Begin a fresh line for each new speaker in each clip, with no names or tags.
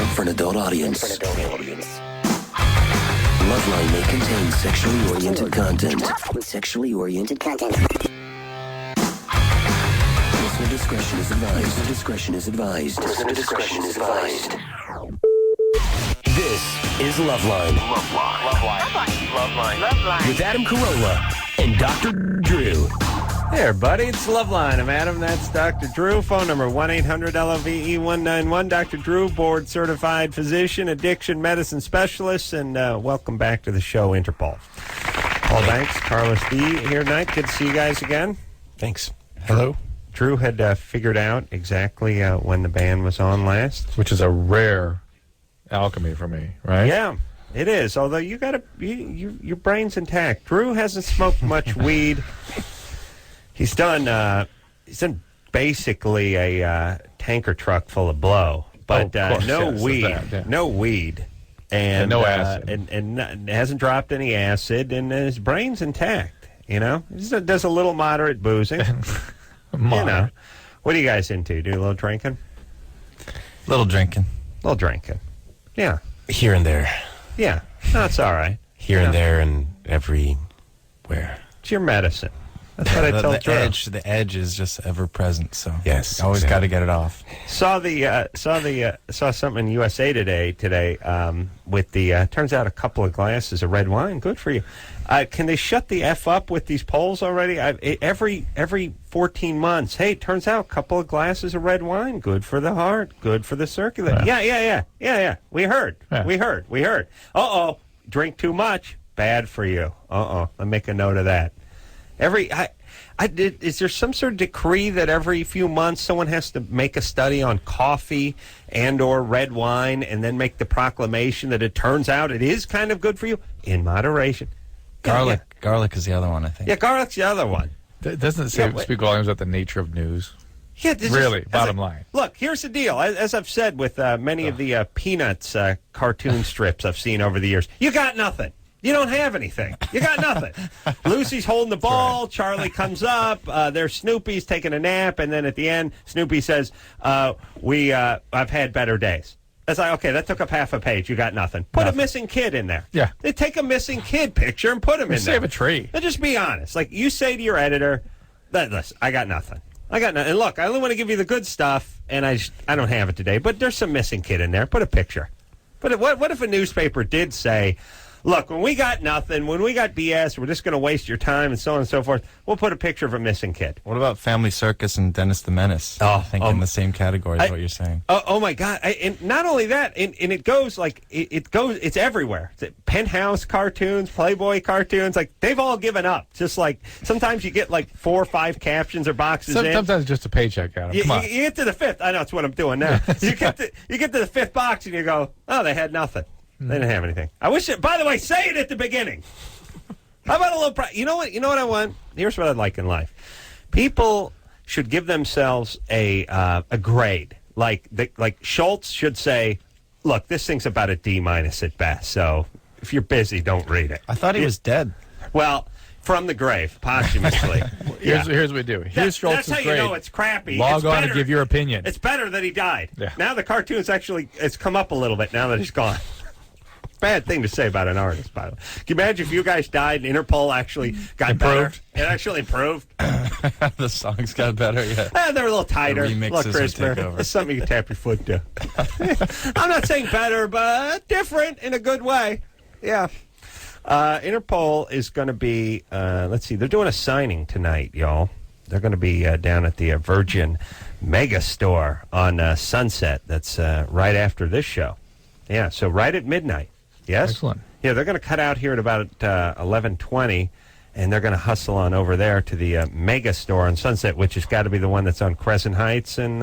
meant for an adult audience. Loveline may contain sexually oriented content. Listener discretion is advised. This is Loveline. Loveline. With Adam Carolla and Dr. Drew.
Hey, everybody, it's Loveline. I'm Adam, that's Dr. Drew. Phone number 1-800-LOVE-191. Dr. Drew, board-certified physician, addiction medicine specialist, and welcome back to the show, Interpol. Paul Banks, Carlos D. here tonight. Good to see you guys again.
Thanks.
Hello. Drew had figured out exactly when the band was on last.
Which is a rare alchemy for me, right?
Yeah, it is, although your brain's intact. Drew hasn't smoked much weed. He's done basically a tanker truck full of blow, but no weed, and
no acid,
and hasn't dropped any acid, and his brain's intact. You know, he does a little moderate boozing. You know, what are you guys into? Do a little drinking?
Little drinking.
Yeah.
Here and there.
Yeah. No, it's all right.
Here and there and everywhere.
It's your medicine. That's what I tell Drew.
The edge is just ever present. So
yes,
always got to get it off.
Saw something in USA today with the turns out a couple of glasses of red wine. Good for you. Can they shut the F up with these polls already? Every 14 months. Hey, turns out a couple of glasses of red wine. Good for the heart. Good for the circulation. Yeah. We heard. Drink too much. Bad for you. I'll make a note of that. Is there some sort of decree that every few months someone has to make a study on coffee and or red wine and then make the proclamation that it turns out it is kind of good for you in moderation?
Garlic is the other one, I think.
Yeah, garlic's the other one.
Doesn't it speak volumes about the nature of news?
Yeah,
really, bottom line.
Look, here's the deal. As I've said with many of the Peanuts cartoon strips I've seen over the years, you got nothing. You don't have anything. You got nothing. Lucy's holding the ball. Right. Charlie comes up. There's Snoopy's taking a nap. And then at the end, Snoopy says, I've had better days. It's like, okay, that took up half a page. You got nothing. Put a missing kid in there.
Yeah.
They take a missing kid picture and put him in there.
Save a tree.
Now, just be honest. Like, you say to your editor, listen, I got nothing. And look, I only want to give you the good stuff, and I don't have it today. But there's some missing kid in there. Put a picture. But what if a newspaper did say, look, when we got nothing, when we got BS, we're just going to waste your time and so on and so forth, we'll put a picture of a missing kid.
What about Family Circus and Dennis the Menace? I think in the same category is what you're saying.
Oh my God. And not only that, and it goes like, it's everywhere. It's Penthouse cartoons, Playboy cartoons, like they've all given up. Just like, sometimes you get like 4 or 5 captions or boxes in.
Sometimes just a paycheck out of them. Come on.
You get to the 5th. I know, it's what I'm doing now. you get to the 5th box and you go, oh, they had nothing. They didn't have anything. I wish it, by the way, say it at the beginning. How about a little you know what I want? Here's what I'd like in life. People should give themselves a grade. Like Schultz should say, look, this thing's about a D- at best. So if you're busy, don't read it.
I thought he was dead.
Well, from the grave, posthumously.
Here's what we do. Here's Schultz's
That's how
grade.
you know it's crappy.
Log on and give your opinion.
It's better that he died.
Yeah.
Now the cartoon's it's come up a little bit now that he's gone. Bad thing to say about an artist, by the way. Can you imagine if you guys died and Interpol actually got
improved?
Better? It actually improved.
The songs got better, yeah.
They were a little tighter, a little crisper. It's something you can tap your foot to. I'm not saying better, but different in a good way. Yeah. Interpol is going to be, let's see, they're doing a signing tonight, y'all. They're going to be down at the Virgin Mega Store on Sunset. That's right after this show. Yeah, so right at midnight. Yes?
Excellent.
Yeah, they're going to cut out here at about 11:20, and they're going to hustle on over there to the Mega Store on Sunset, which has got to be the one that's on Crescent Heights and...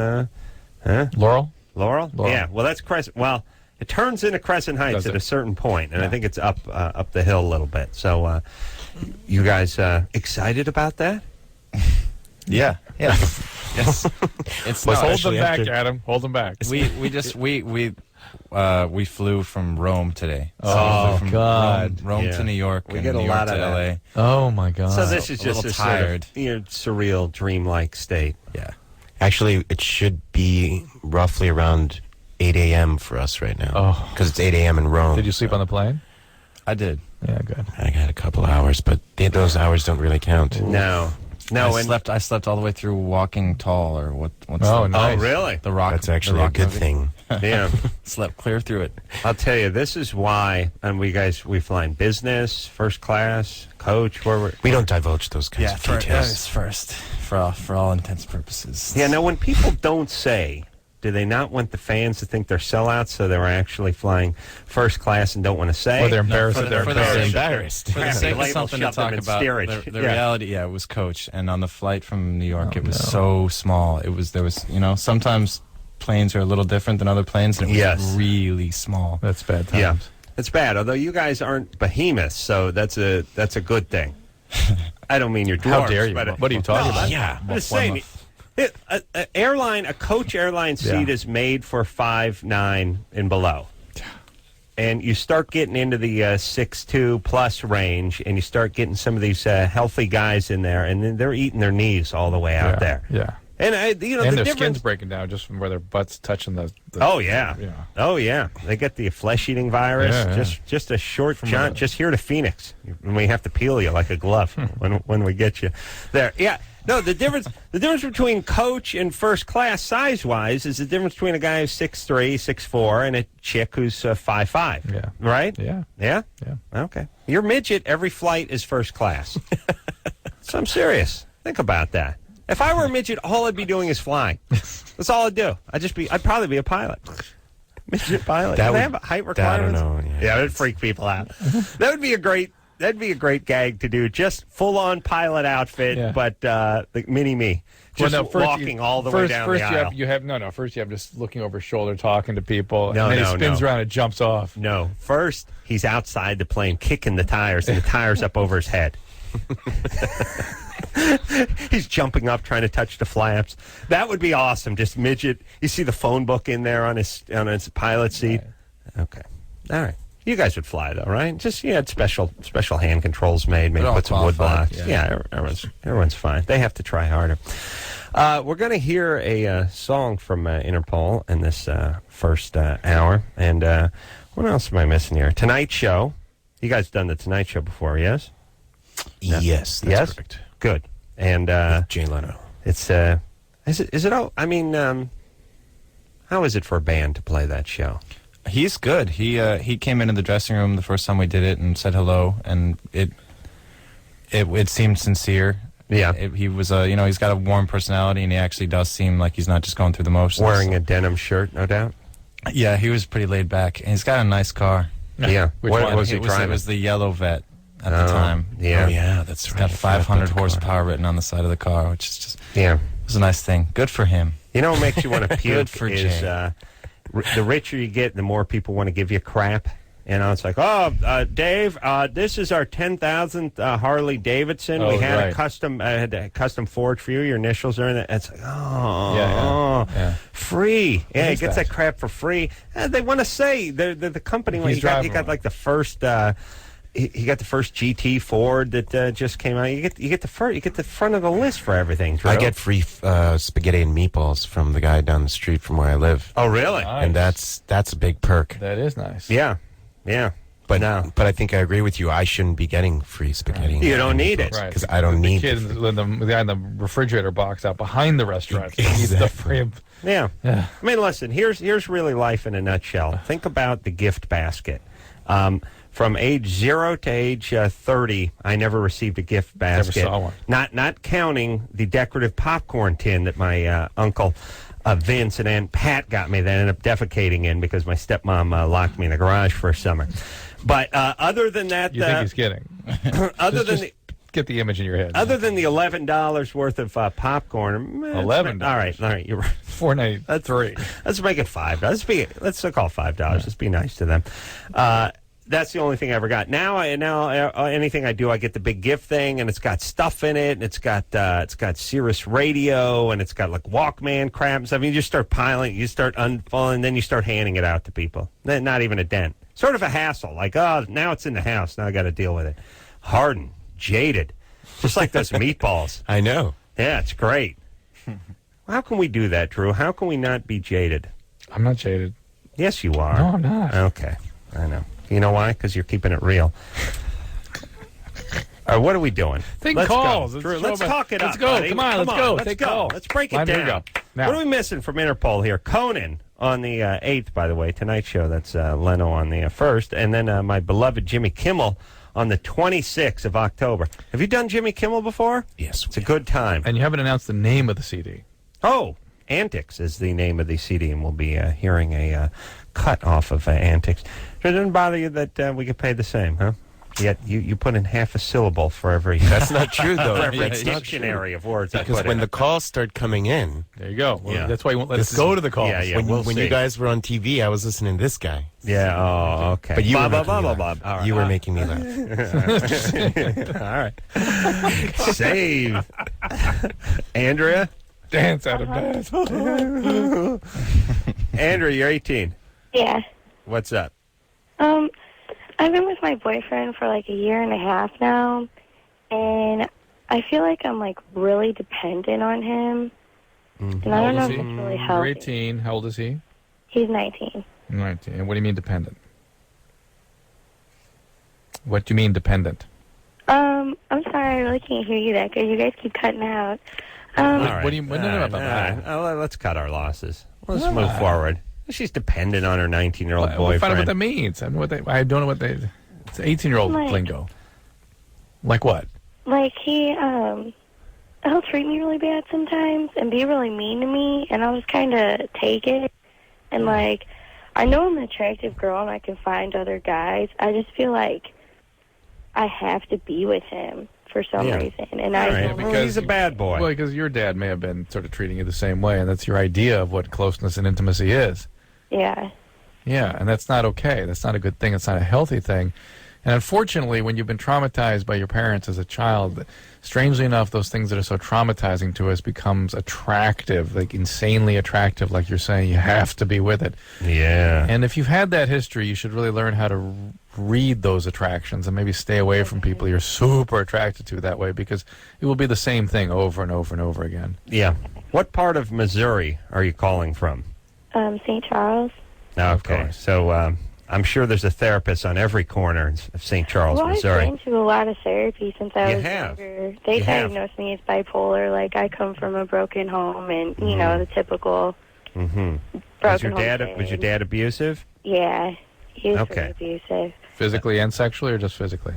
Laurel?
Yeah, well, that's Crescent... Well, it turns into Crescent Heights at a certain point, and I think it's up the hill a little bit. So, you guys excited about that?
Yeah. Yes.
It's not. Hold them back, Adam. Hold them back.
We flew from Rome today.
So from
God. Rome to New York.
We
and
get a
New
lot
York
of
to
that.
LA.
Oh, my God.
So this is just a
tired.
Sort of, surreal, dreamlike state.
Yeah. Actually, it should be roughly around
8 a.m. for us right now.
Oh.
Because it's 8 a.m. in Rome.
Did you sleep on the plane?
I did.
Yeah, good.
I got a couple hours, but those hours don't really count.
No.
I slept all the way through Walking Tall, or what's
Oh,
the,
nice.
Oh, really?
the rock.
That's
the
actually a
rock
good
movie.
thing.
Yeah.
Slept clear through it.
I'll tell you, this is why, and we fly in business, first class, coach,
We don't divulge those kinds of details.
First, for all intents and purposes.
Yeah, now when people don't say, do they not want the fans to think they're sellouts, so they're actually flying first class and don't want to say?
Or they're embarrassed
for
that
the-
they're
for the
embarrassed.
embarrassed.
For the
Yeah,
sake of
label
something to
shove them
talk
in
about,
steerage.
the
Yeah.
reality, it was Coach. And on the flight from New York, it was so small. There was, sometimes planes are a little different than other planes, and it was really small.
That's bad times.
Yeah, it's bad. Although you guys aren't behemoths, so that's a good thing. I don't mean you're dwarfs.
How dare you?
But
What are you talking about?
Yeah.
I'm just saying, a coach airline seat is made for 5'9" and below. And you start getting into the 6'2" plus range, and you start getting some of these healthy guys in there, and then they're eating their knees all the way out there.
Yeah.
And
And
the
their
difference.
skin's breaking down just from where their butt's touching the
Oh yeah.
Yeah.
Oh yeah. They get the flesh-eating virus.
Yeah, yeah.
Just a short jaunt. Just here to Phoenix, and we have to peel you like a glove when we get you there. Yeah. No, the difference between coach and first class size-wise is the difference between a guy who's 6'3", 6'4", and a chick who's 5'5".
Yeah.
Right.
Yeah.
Yeah.
Yeah.
Okay. Your midget, every flight is first class. So I'm serious. Think about that. If I were a midget, all I'd be doing is flying. That's all I'd do. I'd probably be a pilot. Midget pilot.
That
Do they
would-
have height
I
requirements?
don't know.
Yeah, it'd freak people out. That'd be a great gag to do. Just full on pilot outfit, but the mini me. Just walking all the way down the aisle.
First you have just looking over his shoulder, talking to people,
No,
and then
no,
he spins
no.
around and jumps off.
No. First, he's outside the plane kicking the tires, and the tires up over his head. He's jumping up, trying to touch the flaps. That would be awesome. Just midget. You see the phone book in there on his pilot seat. Right. Okay. All right. You guys would fly though, right? Just had special hand controls made. Maybe put some wood blocks. Yeah, everyone's fine. They have to try harder. We're going to hear a song from Interpol in this first hour. And what else am I missing here? Tonight Show. You guys done the Tonight Show before, yes?
Yes, that's correct.
Good. And
Jay Leno.
it's is it all? I mean, how is it for a band to play that show?
He's good. He came into the dressing room the first time we did it and said hello, and it seemed sincere.
Yeah.
He was he's got a warm personality, and he actually does seem like he's not just going through the motions.
Wearing a denim shirt, no doubt.
Yeah, he was pretty laid back, and he's got a nice car.
Yeah.
What
was he
it
driving?
It was the yellow vet at the time.
Yeah.
Oh, yeah, that's
It's
right.
got 500 horsepower written on the side of the car, which is just
Yeah.
it was a nice thing. Good for him.
You know what makes you want to puke
Good for
is
Jay.
The richer you get, the more people want to give you crap. It's like, Dave, this is our 10,000th Harley Davidson. We had a custom forged for you. Your initials are in it. It's like,
Yeah.
free. Yeah, he gets
that?
that crap for free. They want to say the company when
He's
he got
driving
like the first. He got the first GT Ford that just came out. You get the front of the list for everything. Drew.
I get free spaghetti and meatballs from the guy down the street from where I live.
Oh, really?
Nice.
And that's a big perk.
That is nice.
Yeah.
But
No.
but I think I agree with you. I shouldn't be getting free spaghetti.
You don't need it.
Right.
Because I don't need
the kid, the guy in the refrigerator box out behind the restaurant. He needs the free.
Yeah.
Yeah.
I mean, listen, here's really life in a nutshell. Think about the gift basket. From age 0 to age 30, I never received a gift basket.
saw one.
Not counting the decorative popcorn tin that my uncle Vince and Aunt Pat got me that I ended up defecating in because my stepmom locked me in the garage for a summer. But other than that...
You think he's kidding? Get the image in your head.
Other than the $11 worth of popcorn...
$11?
All right, you're right.
$4.93.
Let's make it $5. Let's call $5. Let's be nice to them. That's the only thing I ever got. Now anything I do, I get the big gift thing, and it's got stuff in it, and it's got Sirius Radio, and it's got like Walkman crap and stuff. You just start piling, you start unfolding, and then you start handing it out to people. Then not even a dent. Sort of a hassle. Like, now it's in the house. Now I got to deal with it. Hardened, jaded, just like those meatballs.
I know.
Yeah, it's great. How can we do that, Drew? How can we not be jaded?
I'm not jaded.
Yes, you are.
No, I'm not.
Okay, I know. You know why? Because you're keeping it real. All right, what are we doing?
Take
Let's
calls.
Go. Drew, let's talk it up.
Let's go.
Buddy.
Come on, let's go. Take calls.
Let's break it
Line, here we
down.
go. Now.
What are we missing from Interpol here? Conan on the 8th, by the way, Tonight Show. That's Leno on the 1st. And then my beloved Jimmy Kimmel on the 26th of October. Have you done Jimmy Kimmel before?
Yes.
It's a good time.
And you haven't announced the name of the CD.
Oh, Antics is the name of the CD, and we'll be hearing a cut off of Antics. So it doesn't bother you that we get paid the same, huh? Yet you put in half a syllable for every...
That's not true, though.
for every
That's not
dictionary of words.
Because when the calls start coming in...
There you go. Well,
Yeah.
That's why you won't let us go to the calls.
Yeah,
when you guys were on TV, I was listening to this guy.
Yeah, oh, okay.
But you were
Bob,
making me
Bob,
laugh.
Bob. All right.
You were making me laugh.
All right. Save. Andrea?
Dance out of bed.
Andrea, you're 18.
Yeah.
What's up?
I've been with my boyfriend for like a year and a half now, and I feel like I'm like really dependent on him, and I don't know if it's really
You're
healthy.
18. How old is he?
He's 19.
19. And what do you mean dependent? What do you mean dependent?
I'm sorry, I really can't hear you that good. You guys keep cutting out.
All right.
What do you... No, no, no,
All right. Let's cut our losses. Let's move forward. She's dependent on her 19-year-old
We'll
boyfriend.
find out what that means. I don't know what they... It's 18-year-old
Like-
lingo. Like what?
Like he'll treat me really bad sometimes and be really mean to me, and I'll just kind of take it. And like, I know I'm an attractive girl and I can find other guys. I just feel like I have to be with him for some reason, and
All
I
right.
don't
Well,
know.
he's a bad boy.
Well, because your dad may have been sort of treating you the same way, and that's your idea of what closeness and intimacy is.
Yeah.
Yeah, and that's not okay. That's not a good thing. It's not a healthy thing. And unfortunately, when you've been traumatized by your parents as a child, strangely enough, those things that are so traumatizing to us becomes attractive, like insanely attractive, like you're saying. You have to be with it.
Yeah.
And if you've had that history, you should really learn how to read those attractions and maybe stay away from people you're super attracted to that way, because it will be the same thing over and over and over again.
Yeah. What part of Missouri are you calling from?
St. Charles.
Okay.
course.
So I'm sure there's a therapist on every corner of St. Charles,
Well,
Missouri.
I've been to a lot of therapy since I
You
was
have.
younger. They
You have.
diagnosed me as bipolar. Like, I come from a broken home, and, you know, the typical broken
Was your
home
dad
thing.
was your dad abusive?
Yeah. He was
Okay.
pretty abusive.
Physically and sexually, or just physically?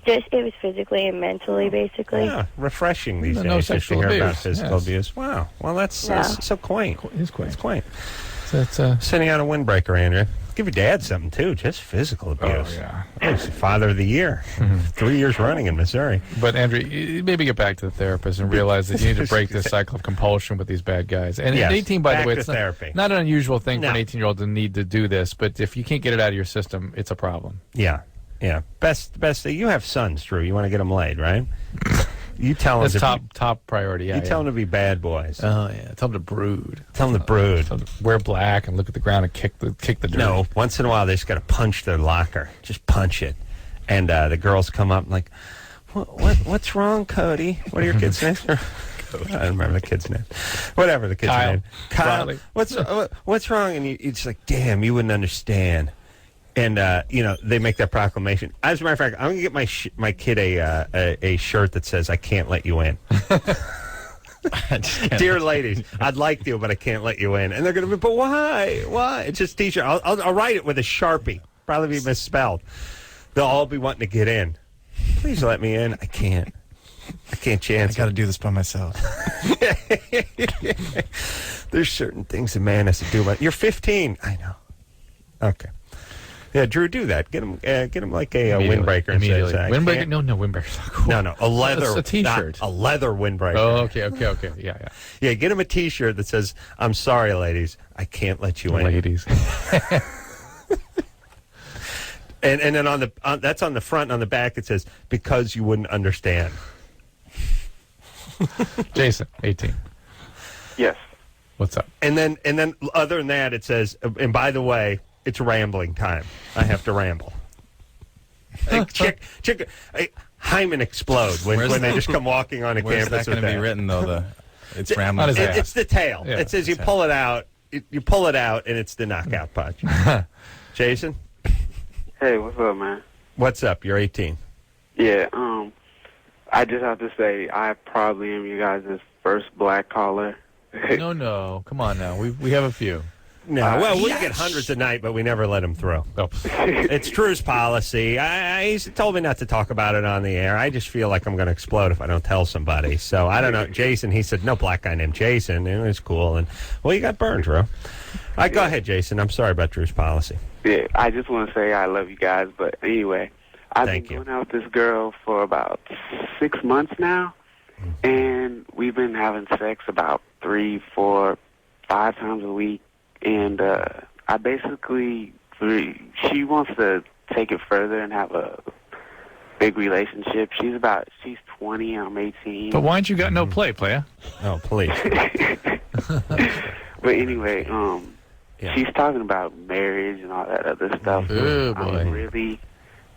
It was physically and mentally, basically.
Yeah, refreshing these
No
days just to
sexual
hear about
abuse,
physical
yes.
abuse. Wow. Well, that's
Yeah.
so quaint.
It's quaint.
It's quaint.
So it's
Sending out a windbreaker, Andrea. Give your dad something, too. Just physical abuse.
yeah.
Oh, he's the father of the year. 3 years running in Missouri.
But, Andrew, you maybe get back to the therapist and realize that you need to break this cycle of compulsion with these bad guys. And
Yes,
at 18, by
back
the way,
to
it's
therapy.
not an unusual thing for an
No.
18-year-old to need to do this, but if you can't get it out of your system, it's a problem.
Yeah. Yeah. Best. You have sons, Drew. You want to get them laid, right? You tell them
That's top priority, yeah.
You tell them to be bad boys.
Oh, yeah. Tell them to brood.
Tell them to brood.
Tell them to wear black and look at the ground and kick the dirt.
No, once in a while they just got to punch their locker. Just punch it. And the girls come up like, what's wrong, Cody? What are your kids' names? I don't remember the kid's name. Whatever the kid's
Kyle.
name. Kyle.
Riley.
What's wrong? And it's like, damn, you wouldn't understand. And they make that proclamation. As a matter of fact, I'm gonna get my kid a shirt that says, "I can't let you in." Dear ladies, I'd like to, but I can't let you in. And they're gonna be, but why? Why? It's just T-shirt. I'll write it with a Sharpie. Probably be misspelled. They'll all be wanting to get in. Please let me in. I can't. I can't chance.
I got to do this by myself.
There's certain things a man has to do. But you're 15. I know. Okay. Yeah, Drew, do that. Get him like a windbreaker. And
Immediately.
says,
Windbreaker? No, windbreaker's not cool.
No, a leather.
It's a T-shirt.
A leather windbreaker.
Oh, okay. Yeah.
Yeah, get him a T-shirt that says, "I'm sorry, ladies, I can't let you in."
Ladies.
And then that's on the front, and on the back it says, "Because you wouldn't understand."
Jason, 18.
Yes.
What's up?
And then other than that, it says, and by the way, it's rambling time. I have to ramble. Hymen explode when they just come walking on a
Where's
campus
that going
with
to be
that.
written, though? It's rambling.
his ass.
It's the tail.
Yeah,
it says you pull it out, you pull it out, and it's the knockout punch. Jason?
Hey, what's up, man?
What's up? You're 18.
Yeah, I just have to say I probably am you guys' first black caller.
No. Come on now. We have a few.
No, well, we get hundreds a night, but we never let him through.
Oh.
It's Drew's policy. He's told me not to talk about it on the air. I just feel like I'm going to explode if I don't tell somebody. So I don't know. Jason, he said, no black guy named Jason. And it was cool. And, well, you got burned, Drew. All right, go ahead, Jason. I'm sorry about Drew's policy.
Yeah, I just want to say I love you guys. But anyway, I've been going out with this girl for about 6 months now. And we've been having sex about 3, 4, 5 times a week. And I basically, she wants to take it further and have a big relationship. She's 20, I'm 18.
But why ain't you got no play, player?
Oh, please.
But anyway, she's talking about marriage and all that other stuff.
Oh, boy.
I'm really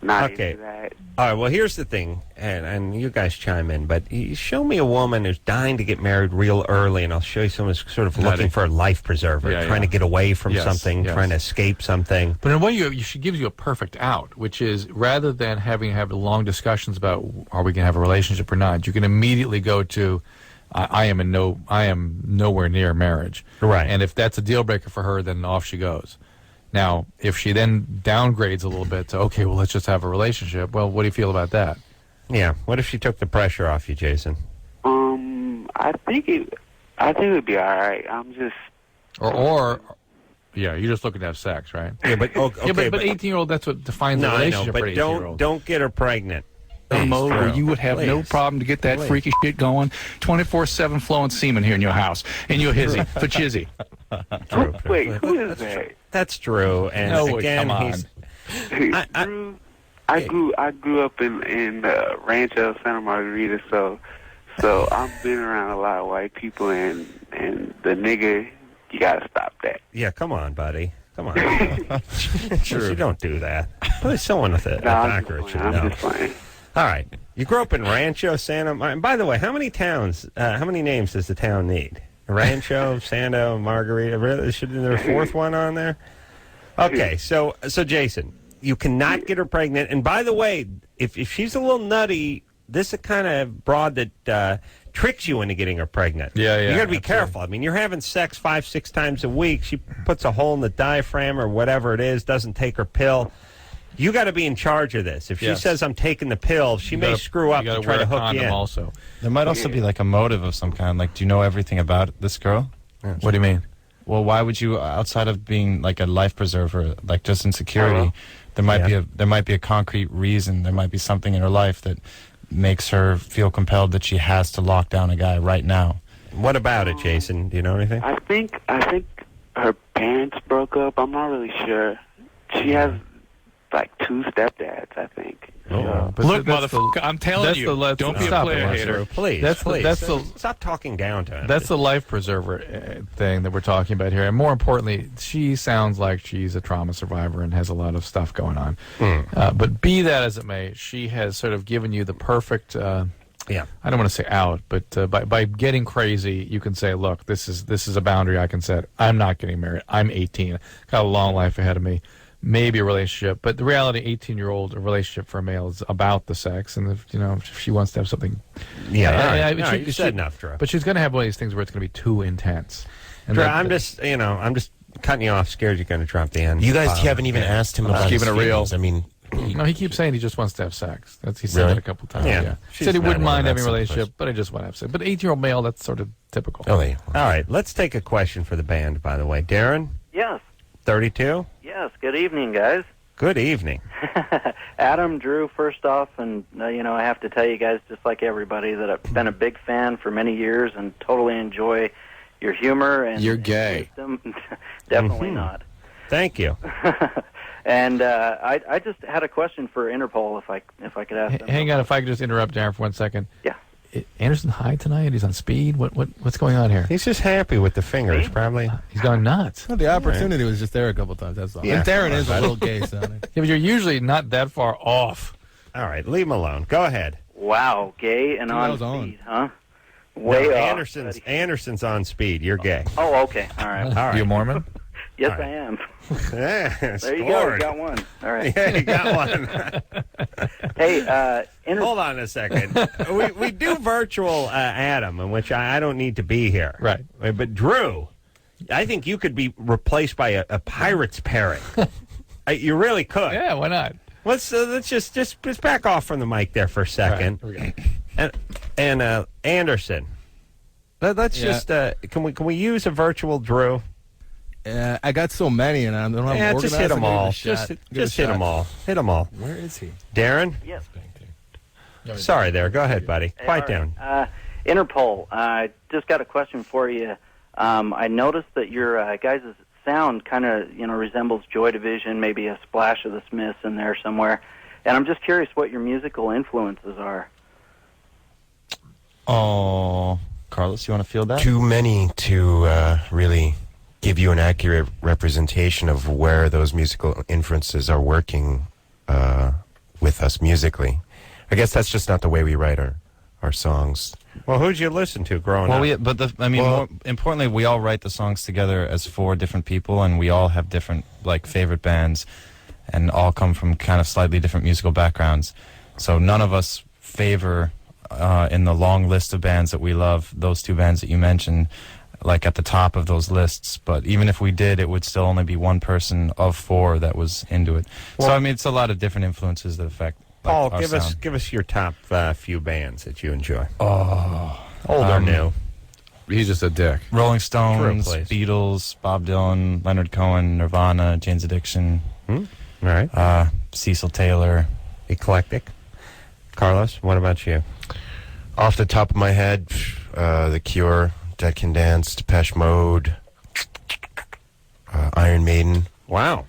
not into that.
All right, well, here's the thing, and you guys chime in, but you show me a woman who's dying to get married real early, and I'll show you someone who's sort of looking for a life preserver, trying to get away from something, trying to escape something.
But in a way, she gives you a perfect out, which is rather than having to have long discussions about are we going to have a relationship or not, you can immediately go to I am nowhere near marriage.
Right.
And if that's a deal breaker for her, then off she goes. Now, if she then downgrades a little bit to, okay, well, let's just have a relationship, well, what do you feel about that?
Yeah. What if she took the pressure off you, Jason?
I think it would be all right. I'm just...
Or you're just looking to have sex, right?
Yeah, but okay,
but 18-year-old, that's what defines a relationship for 18-year-old.
Don't get her pregnant.
Where you would have no problem to get that freaky shit going. 24/7 flowing semen here in your house. In your hizzy. For chizzy.
True.
Wait, who is that?
That's Drew. And again,
come
he's...
Drew, I grew up in Rancho, Santa Margarita, so I've been around a lot of white people, and the nigga, you gotta stop that.
Yeah, come on, buddy. Come on. Sure. You don't do that. There's someone with a backwards should know.
I'm just playing.
All right. You grew up in Rancho, Santa Margarita. And by the way, how many names does the town need? Rancho, Santa Margarita. Really? Isn't there a fourth one on there? Okay, so Jason, you cannot get her pregnant. And by the way, if she's a little nutty, this is the kind of broad that tricks you into getting her pregnant.
Yeah.
You got to be careful. I mean, you're having sex 5-6 times a week. She puts a hole in the diaphragm or whatever it is, doesn't take her pill. You got to be in charge of this. If she says, I'm taking the pill, she may screw up to try to hook you in.
Also.
There might also be like a motive of some kind. Like, do you know everything about this girl?
Yeah.
What do you mean?
Well, why would you, outside of being like a life preserver, like just insecurity, there might be a concrete reason. There might be something in her life that makes her feel compelled that she has to lock down a guy right now.
What about it, Jason? Do you know anything?
I think her parents broke up. I'm not really sure. She has like 2 stepdads, I think.
Oh.
Look, motherfucker, I'm telling you, don't be a player hater.
Please, stop talking down to him.
That's the life preserver thing that we're talking about here. And more importantly, she sounds like she's a trauma survivor and has a lot of stuff going on. But be that as it may, she has sort of given you the perfect... I don't want to say out, but by getting crazy, you can say, look, this is a boundary I can set. I'm not getting married. I'm 18. Got a long life ahead of me. Maybe a relationship, but the reality, 18-year-old, a relationship for a male is about the sex, and if she wants to have something,
you said enough, Drew.
But she's going to have one of these things where it's going to be too intense. And
Drew, I'm just cutting you off, scared you're going to drop the end.
You guys haven't even asked him about
keeping
his
it real.
feelings. I mean,
no, he keeps saying he just wants to have sex. He said that a couple times.
Yeah.
He said he wouldn't mind having a relationship, but I just want to have sex. But 18-year-old male, that's sort of typical.
Oh, yeah.
All right, let's take a question for the band. By the way, Darren.
Yes.
32.
Yes. Good evening, guys.
Good evening.
Adam, Drew, first off, and I have to tell you guys, just like everybody, that I've been a big fan for many years and totally enjoy your humor. And
you're gay.
Definitely not.
Thank you.
And I just had a question for Interpol, if I could ask them.
Hang on, if I could just interrupt Darren for 1 second.
Yeah.
Anderson high tonight? He's on speed? What's going on here?
He's just happy with the fingers, probably.
He's going nuts.
Well, the opportunity was just there a couple times, that's all.
Yeah.
And Darren is a little gay sounding.
Yeah, but you're usually not that far off.
All right, leave him alone. Go ahead.
Wow, gay and on speed, huh? Way off.
Anderson's on speed. You're gay.
Oh, okay. All right.
All right.
You a Mormon?
Yes,
All right.
I am.
Yeah,
There you go. You got one. All right.
Yeah, you got one.
Hey,
hold on a second. we do virtual Adam, in which I don't need to be here.
Right.
But Drew, I think you could be replaced by a pirate's parrot. You really could.
Yeah, why not?
Let's just back off from the mic there for a second.
All right, here
And Anderson, let's just can we use a virtual Drew?
I got so many, and I don't have
Yeah, just hit them all.
Just
Just hit them all. Hit them all.
Where is he?
Darren?
Yes.
Sorry there. Go ahead, buddy. Quiet down.
Interpol, I just got a question for you. I noticed that your guys' sound kind of, resembles Joy Division, maybe a splash of the Smiths in there somewhere. And I'm just curious what your musical influences are.
Oh, Carlos, you want to field that?
Too many to really give you an accurate representation of where those musical influences are working with us musically. I guess that's just not the way we write our songs.
Well, who'd you listen to growing up?
More importantly, we all write the songs together as 4 different people, and we all have different favorite bands, and all come from kind of slightly different musical backgrounds. So none of us favor in the long list of bands that we love those 2 bands that you mentioned, like at the top of those lists. But even if we did, it would still only be one person of 4 that was into it.
Well,
so it's a lot of different influences that affect.
Paul,
our sound.
give us your top few bands that you enjoy.
Oh,
old or new?
He's just a dick.
Rolling Stones,
True, please.
Beatles, Bob Dylan, Leonard Cohen, Nirvana, Jane's Addiction.
All right.
Cecil Taylor.
Eclectic. Carlos, what about you?
Off the top of my head, The Cure, Dead Can Dance, Depeche Mode, Iron Maiden.
Wow.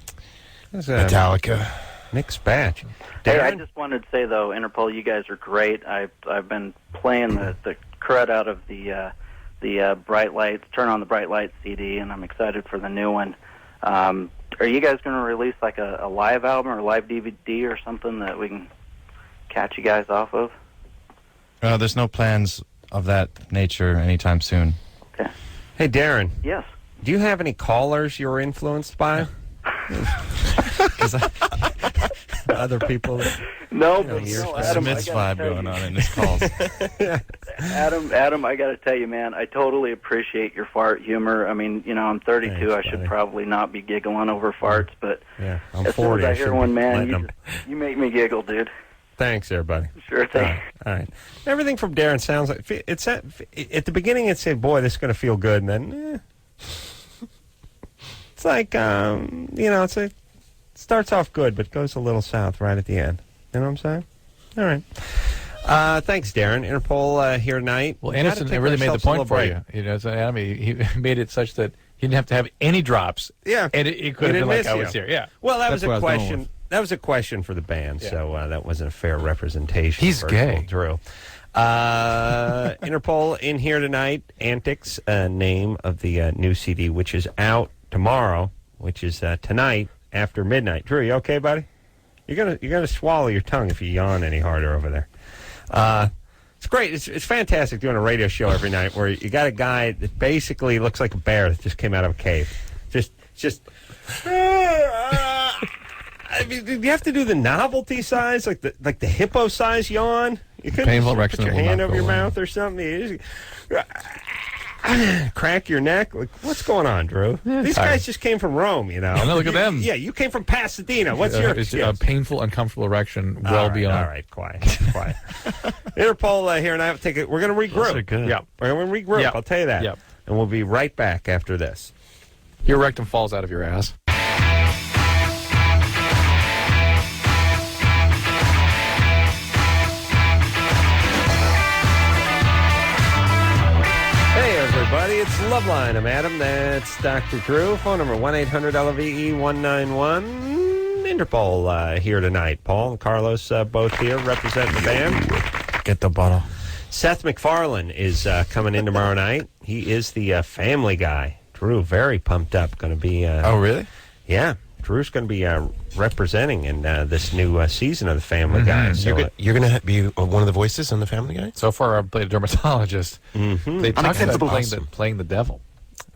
Metallica.
Mixed batch.
Hey,
Darren?
I just wanted to say, though, Interpol, you guys are great. I've been playing the crud out of the Bright Lights, Turn on the Bright Lights CD, and I'm excited for the new one. Are you guys going to release like a live album or live DVD or something that we can catch you guys off of?
There's no plans of that nature anytime soon.
Okay.
Hey, Darren.
Yes.
Do you have any callers you're influenced by? Other people.
No,
but
Adam,
Smith's vibe going on in this call.
Adam, I got to tell you, man, I totally appreciate your fart humor. I mean, I'm 32.
Thanks,
I should probably not be giggling over farts, but
yeah, I'm
as
40.
soon as I hear one, man,
them.
you make me giggle, dude.
Thanks, everybody.
Sure thing.
All right. Everything from Darren sounds like it's at the beginning. It said, "Boy, this is going to feel good," and then it's like it starts off good, but goes a little south right at the end. You know what I'm saying? All right. Thanks, Darren. Interpol here tonight.
Well, Anderson really made the point for you. So Adam, he made it such that he didn't have to have any drops.
Yeah,
and it could have been like I was here. Yeah.
Well, that was a question. That was a question for the band, so that wasn't a fair representation.
He's gay.
Drew. Interpol in here tonight. Antics, name of the new CD, which is out tomorrow, which is tonight after midnight. Drew, you okay, buddy? You're gonna swallow your tongue if you yawn any harder over there. It's great. It's fantastic doing a radio show every night where you got a guy that basically looks like a bear that just came out of a cave. Just. I mean, do you have to do the novelty size, like the hippo size yawn? You couldn't
painful
just
erection
put your hand over your mouth or something. You just, crack your neck. Like, what's going on, Drew? These guys just came from Rome,
Look at them.
Yeah, you came from Pasadena. What's your
it's a painful, uncomfortable erection well beyond.
All right, quiet. Interpol here, and I have to take it. We're going to regroup.
Those are good.
Yep. We're going to regroup.
Yep.
I'll tell you that.
Yep.
And we'll be right back after this.
Your rectum falls out of your ass.
Everybody, it's Loveline. I'm Adam. That's Dr. Drew. Phone number 1-800-LOVE-191. Interpol here tonight. Paul and Carlos both here representing the band.
Get the bottle.
Seth MacFarlane is coming in tomorrow night. He is the family guy. Drew, very pumped up. Going to be...
oh, really?
Yeah. Drew's going to be representing in this new season of The Family Guy. So
You're going to be one of the voices on The Family Guy?
So far, I've played a dermatologist. They talk about
Awesome.
playing the devil.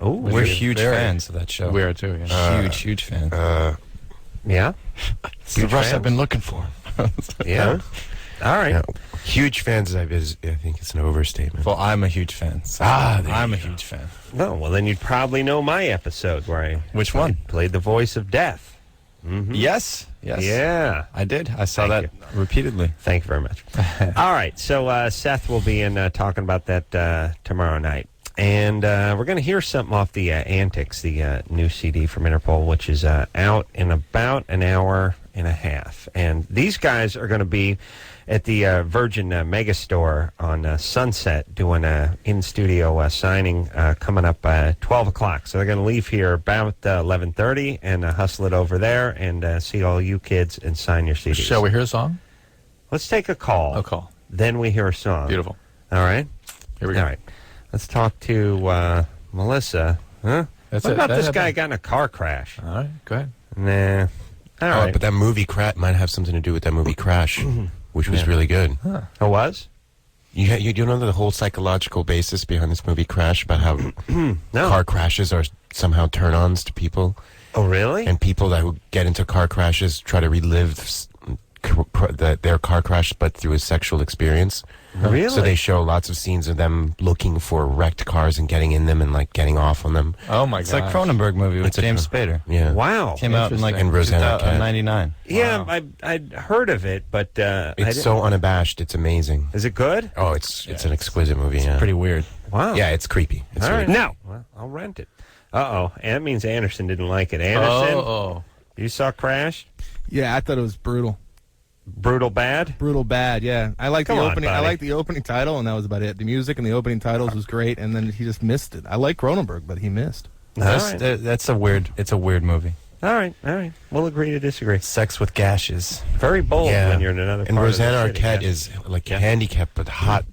Oh,
We're huge fans of that show.
We are too. Yeah.
Huge fans.
yeah?
It's the Russ I've been looking for.
Yeah. All right.
Yeah. Huge fans, I think it's an overstatement.
Well, I'm a huge fan. So I'm a huge fan.
No, well, then you'd probably know my episode where I
Which one?
Played the voice of death. Mm-hmm.
Yes.
Yeah.
I did. I saw
Thank
that repeatedly.
Thank you very much. All right, so Seth will be in talking about that tomorrow night. And we're going to hear something off the Antics, the new CD from Interpol, which is out in about an hour and a half. And these guys are going to be at the Virgin Megastore on Sunset doing an in-studio signing coming up 12 o'clock. So they're going to leave here about 11:30 and hustle it over there and see all you kids and sign your CDs.
Shall we hear a song?
Let's take a call.
A call.
Then we hear a song.
Beautiful.
All right?
Here we go.
All right. Let's talk to Melissa. Huh?
That's
what
it.
about
That
this
happened.
guy got in a car crash?
All right, go ahead.
Nah. All right.
But that movie might have something to do with that movie Crash, which was really good.
Huh. It was?
You know the whole psychological basis behind this movie Crash about how
No.
car crashes are somehow turn-ons to people,
Oh, really?
and people that who get into car crashes try to relive their car crash, but through a sexual experience.
Really?
So they show lots of scenes of them looking for wrecked cars and getting in them and like getting off on them.
Oh my
It's
god.
like Cronenberg movie with
It's a
James
Cron-
Spader.
Yeah.
Wow.
Came out in like
And Rosanna Arquette.
99.
Yeah,
Wow.
I'd heard of it, but
It's so unabashed. It's amazing.
Is it good?
Oh, it's an exquisite movie. Yeah.
Pretty weird.
Wow.
Yeah, it's creepy. It's
All right.
really-
No. Well, I'll rent it. Uh-oh. That means Anderson didn't like it. Anderson,
Oh.
you saw Crash?
Yeah, I thought it was brutal.
Brutal bad?
Brutal bad, yeah. I like the
Come on,
opening. I
buddy.
like the opening title, and that was about it. The music and the opening titles was great, and then he just missed it. I like Cronenberg, but he missed.
That's a weird. It's a weird movie.
All right. We'll agree to disagree.
Sex with gashes.
Very bold
Yeah.
when you're in another
And
part
Rosanna
of the city.
Arquette
Yeah.
is like handicapped but hot.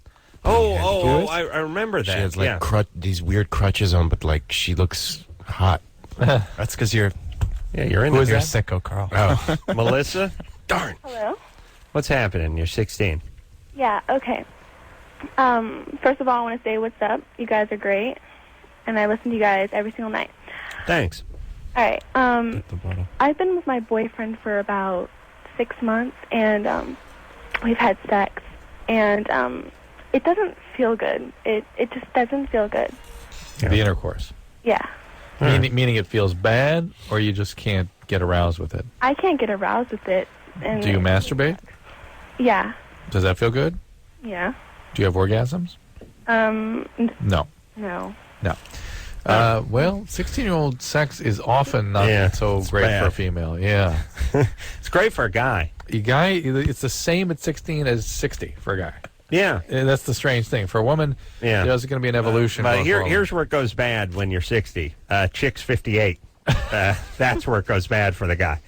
I remember that.
She has like
yeah.
these weird crutches on, but like she looks hot.
That's because you're.
Yeah, you're in
Who is
there.
your sicko, Carl?
Oh,
Melissa?
darn.
Hello?
What's happening? You're 16.
Yeah, okay. First of all, I want to say what's up. You guys are great, and I listen to you guys every single night.
Thanks.
All right. I've been with my boyfriend for about 6 months, and we've had sex, and it doesn't feel good. It just doesn't feel good.
The intercourse.
Yeah.
Meaning it feels bad, or you just can't get aroused with it?
I can't get aroused with it. And
Do you masturbate?
Yeah.
Does that feel good?
Yeah.
Do you have orgasms? No.
No.
Well, 16-year-old sex is often not so
it's
great
bad.
for a female. Yeah.
It's great for a guy.
It's the same at 16 as 60 for a guy.
Yeah.
That's the strange thing. For a woman, there's going to be an evolution.
But
going forward.
here's where it goes bad when you're 60. Chick's 58. That's where it goes bad for the guy.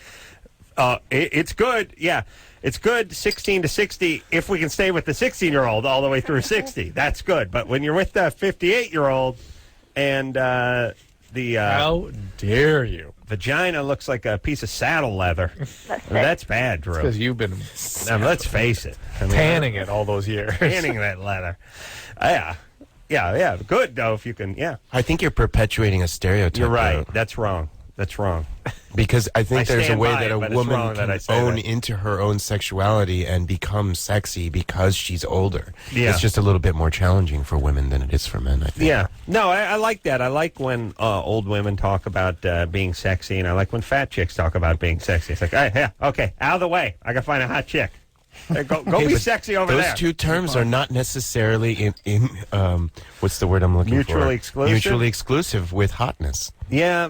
It's good. Yeah. It's good 16 to 60 if we can stay with the 16-year-old all the way through 60. That's good. But when you're with the 58-year-old and
how dare you?
Vagina looks like a piece of saddle leather. That's bad, Drew.
Because you've been
let's face it.
tanning it all those years.
Tanning that leather. Yeah. Good, though, if you can,
I think you're perpetuating a stereotype.
You're right.
though.
That's wrong.
Because I think there's a
stand
way
by
that
it,
a
but it's
woman
wrong that I
can
say
own
that.
into her own sexuality and become sexy because she's older.
Yeah.
It's just a little bit more challenging for women than it is for men, I think.
Yeah. No, I like that. I like when old women talk about being sexy, and I like when fat chicks talk about being sexy. It's like, hey, okay, out of the way. I got to find a hot chick. Hey, go be
but
sexy over
those
there.
two terms are not necessarily in what's the word I'm looking for?
Mutually exclusive?
Mutually exclusive with hotness.
Yeah,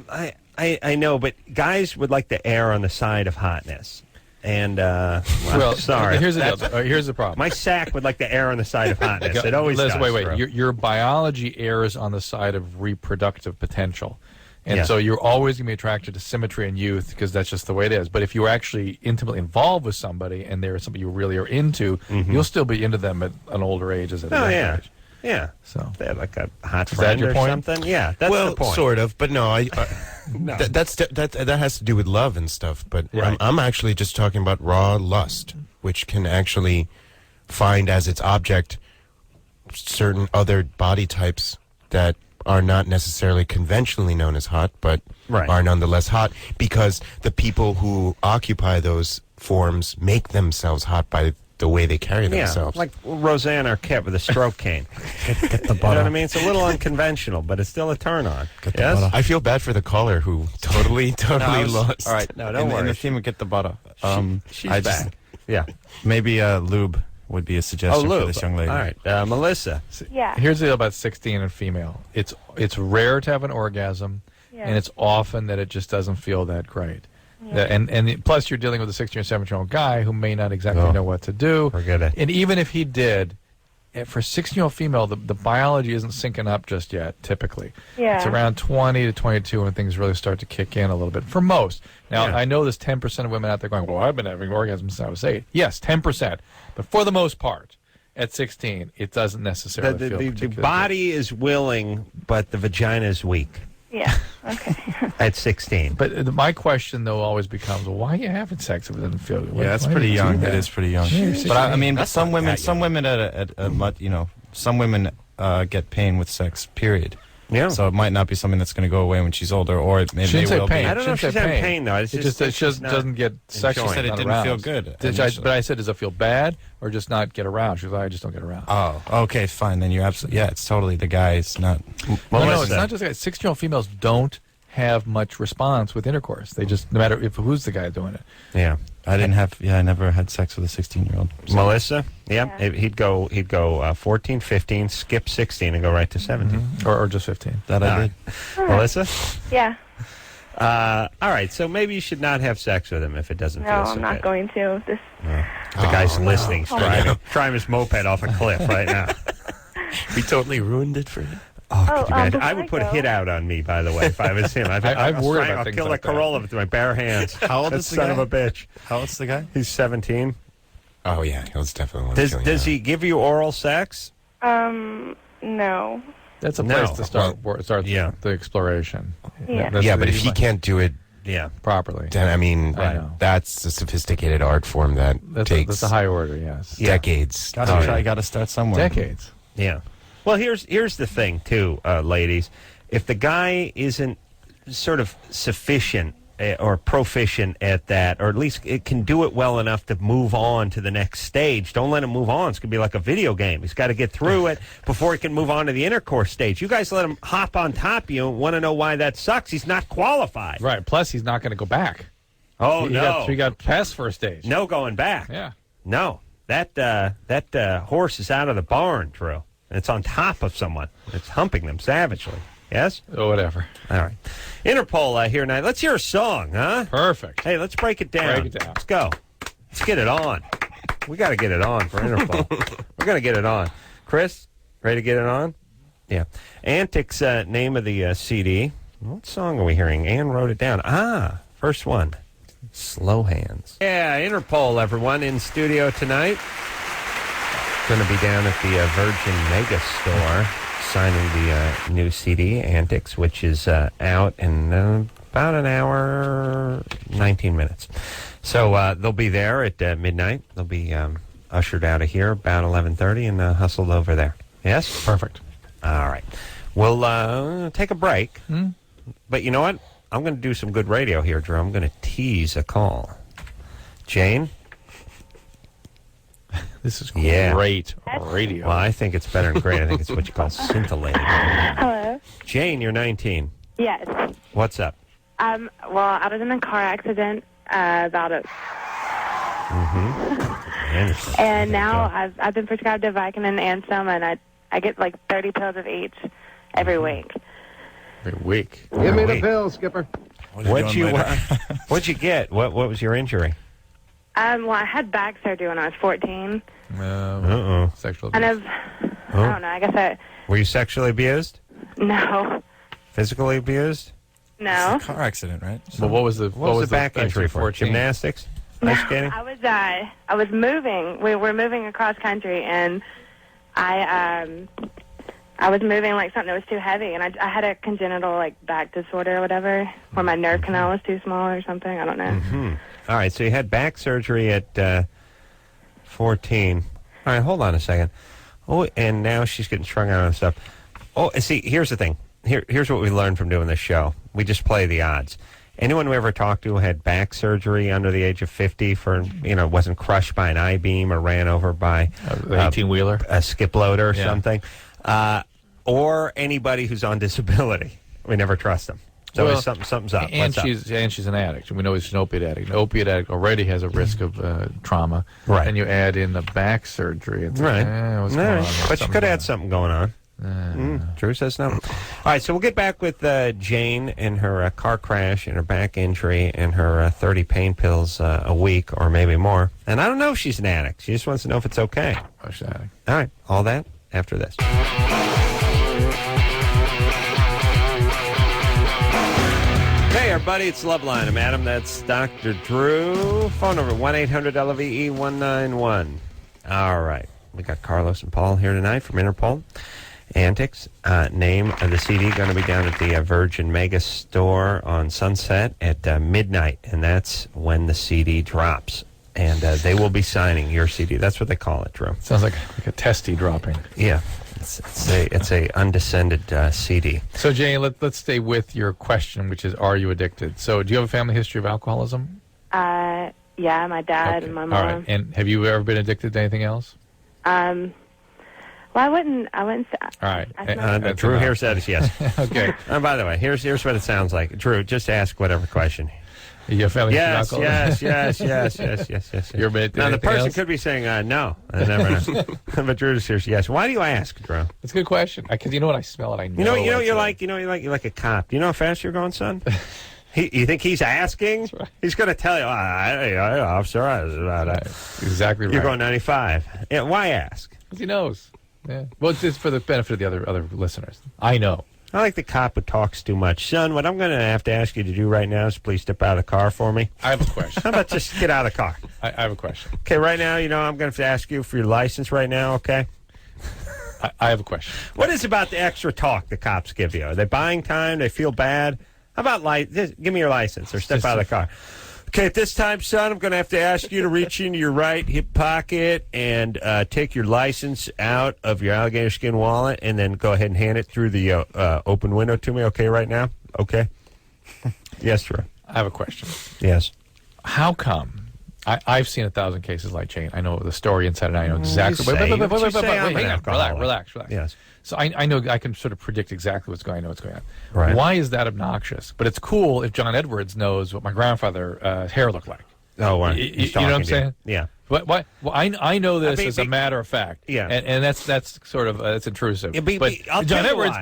I know, but guys would like to err on the side of hotness. And,
well,
sorry.
Here's the problem.
My sack would like to err on the side of hotness. It always does.
Wait.
Drew.
Your biology errs on the side of reproductive potential. And
Yeah.
so you're always going to be attracted to symmetry and youth because that's just the way it is. But if you're actually intimately involved with somebody and there's somebody you really are into, you'll still be into them at an older age as at a younger age.
Yeah.
So
they have like a hot
Is
friend
that your
or
point?
something. Yeah, that's
well,
the point.
sort of, but no,
No.
that has to do with love and stuff. But
Right.
I'm actually just talking about raw lust, which can actually find as its object certain other body types that are not necessarily conventionally known as hot, but
Right.
are nonetheless hot because the people who occupy those forms make themselves hot by the way they carry themselves.
like Roseanne Arquette with a stroke cane.
Get the
You know what I mean? It's a little unconventional, but it's still a turn-on. Yes?
I feel bad for the caller who totally lost.
All right,
No, don't
in
worry.
the theme of Get the Butter.
She's
I
back. Yeah.
Maybe lube would be a suggestion
lube.
for this young lady.
All right. Melissa.
Yeah.
here's the deal about 16 and female. It's rare to have an orgasm,
Yeah.
and it's often that it just doesn't feel that great.
Yeah.
And plus, you're dealing with a 16 or 17-year-old guy who may not exactly
Oh.
know what to do.
Forget it.
And even if he did, for a 16-year-old female, the biology isn't syncing up just yet, typically.
Yeah.
It's around 20 to 22 when things really start to kick in a little bit, for most. Now,
Yeah.
I know there's 10% of women out there going, well, I've been having orgasms since I was 8. Yes, 10%. But for the most part, at 16, it doesn't necessarily feel
The
particularly
body is willing, but the vagina is weak
Yeah. Okay.
at 16.
good. But my question, though, always becomes, well, why are you having sex if it doesn't feel good?
Yeah, that's
Why do
pretty
you do
young.
that?
It is pretty young.
Yeah,
But I mean,
That's
some
not
women,
that
some
young.
women at a some women get pain with sex. Period.
Yeah.
So it might not be something that's going to go away when she's older, or it may
Shouldn't say
well
pain.
be.
I don't know if
Shouldn't
she's
say
having pain, though. It's
It
just
just
she's not
doesn't get sexual.
enjoying
She said it
not
didn't feel
aroused.
good
But I said, does it feel bad or just not get aroused? She goes, I just don't get aroused.
Oh, okay, fine. Then you're absolutely it's totally the guy. It's not.
No, it's not just that. 16-year-old females don't have much response with intercourse. They just, no matter who's the guy doing it.
Yeah.
I didn't have. Yeah, I never had sex with a 16-year-old.
Melissa? Yeah. He'd go 14, 15, skip 16, and go right to 17.
Or just 15.
That I did.
Melissa?
Yeah.
All right, so maybe you should not have sex with him if it doesn't
No,
feel so
I'm not
good.
going to. This.
The guy's listening. He's driving his moped off a cliff right now.
We totally ruined it for you.
Oh, could you imagine?
before
I would
I
put a
go-
hit out on me, by the way, if I was him.
I've worried about
I'll
things
kill
like
a
that.
Corolla with my bare hands.
How old
That
is the
son
guy?
of a bitch.
How old's the guy?
He's 17.
Oh yeah, he was definitely one.
Does he give you oral sex?
No.
That's a
No.
place to start
Yeah.
the exploration.
Yeah.
That's
Yeah,
the-
but if he can't do it,
Yeah.
properly.
then I mean,
I know.
that's a sophisticated art form that
That's
takes
a high order, yes.
decades.
Gotta
to-
try. Got to start somewhere.
Decades.
Yeah. Well, here's the thing, too, ladies. If the guy isn't sort of sufficient or proficient at that, or at least it can do it well enough to move on to the next stage, don't let him move on. It's going to be like a video game. He's got to get through it before he can move on to the intercourse stage. You guys let him hop on top of you and want to know why that sucks. He's not qualified.
Right. Plus, he's not going to go back.
Oh,
He got past first stage.
No going back.
Yeah.
No. That horse is out of the barn, Drew. And it's on top of someone. It's humping them savagely. Yes?
Oh, whatever.
All right. Interpol here tonight. Let's hear a song, huh?
Perfect.
Hey, let's break it down.
Break it down.
Let's go. Let's get it on. We got to get it on for Interpol. We're going to get it on. Chris, ready to get it on? Yeah. Antics, name of the CD. What song are we hearing? Ann wrote it down. First one. Slow Hands. Yeah, Interpol, everyone, in studio tonight. Going to be down at the Virgin Mega Store signing the new CD, Antics, which is out in about an hour, 19 minutes. So they'll be there at midnight. They'll be ushered out of here about 11:30 and hustled over there. Yes?
Perfect.
All right. We'll take a break. But you know what? I'm going to do some good radio here, Drew. I'm going to tease a call. Jane?
This is
Yeah.
great radio.
Well, I think it's better than great. I think it's what you call scintillating.
Hello.
Jane, you're 19.
Yes.
What's up?
Well, I was in a car accident about it,
I understand.
and now I've been prescribed a Vicodin and Ansem, and I get like 30 pills of each every week.
Every week.
Give me the pill, Skipper.
What'd you get? What was your injury?
Well, I had back surgery when I was 14,
Sexual
and
abuse.
I don't know. I guess
Were you sexually abused?
no.
Physically abused?
No.
It's a car accident, right?
Well, what was the
What was the back
actually
injury for?
14?
Gymnastics?
No,
Ice skating?
I was moving. We were moving across country, and I
I was moving like something that was too heavy, and I had a congenital like back disorder or whatever, where my nerve canal was too small or something. I don't know.
Mm-hmm. All right, so you had back surgery at 14. All right, hold on a second. Oh, and now she's getting strung out on stuff. Oh, see, here's the thing. Here's what we learned from doing this show. We just play the odds. Anyone we ever talked to who had back surgery under the age of 50 for, wasn't crushed by an I-beam or ran over by
an 18-wheeler,
a skip loader or something, or anybody who's on disability. We never trust them. So something's up.
And she's an addict. We know she's an opiate addict. An opiate addict already has a risk of trauma.
Right.
And you add in the back surgery. It's
right.
What's going on?
But you could add something going on. Drew says no. All right, so we'll get back with Jane and her car crash and her back injury and her 30 pain pills a week or maybe more. And I don't know if she's an addict. She just wants to know if it's okay.
Oh, she's an addict.
All right, all that after this. Hey, everybody, it's Loveline. I'm Adam. That's Dr. Drew. Phone number 1-800-LVE-191. All right. We got Carlos and Paul here tonight from Interpol. Antics. Name of the CD going to be down at the Virgin Mega Store on Sunset at midnight, and that's when the CD drops. And they will be signing your CD. That's what they call it, Drew.
Sounds like a testy dropping.
Yeah. It's a undescended CD.
So, Jane, let's stay with your question, which is, are you addicted? So, do you have a family history of alcoholism?
Yeah, my dad and my mom.
All right. And have you ever been addicted to anything else?
Well, I wouldn't say.
All right.
Drew here says yes.
Okay.
And by the way, here's what it sounds like. Drew, just ask whatever question.
You have family
yes.
You're
now, the person could be saying no. I never know. But Drew says yes. Why do you ask, Drew?
That's a good question. Because you know what? I smell it. I know.
You know you're like a cop. You know how fast you're going, son? You think he's asking? Right. He's going to tell you, officer,
exactly right.
You're going 95. Yeah, why ask?
Because he knows. Yeah. Well, it's for the benefit of the other listeners. I know.
I like the cop who talks too much. Son, what I'm going to have to ask you to do right now is please step out of the car for me.
I have a question.
How about just get out of the car?
I have a question.
Okay, right now, I'm going to have to ask you for your license right now, okay?
I have a question.
What is about the extra talk the cops give you? Are they buying time? They feel bad? How about, give me your license or step out of the car. Okay, at this time, son, I'm going to have to ask you to reach into your right hip pocket and take your license out of your alligator skin wallet and then go ahead and hand it through the open window to me, okay, right now? Okay? Yes, Drew.
I have a question.
Yes.
How come? I've seen 1,000 cases like Jane. I know the story inside and I know exactly. Relax.
Yes.
So I know I can sort of predict exactly what's going on.
Right.
Why is that obnoxious? But it's cool if John Edwards knows what my grandfather's hair looked like.
Oh, wow.
You know what I'm saying?
Yeah.
What? Well, I know this as a matter of fact.
Yeah.
And that's sort of it's intrusive.
Yeah,
but John Edwards,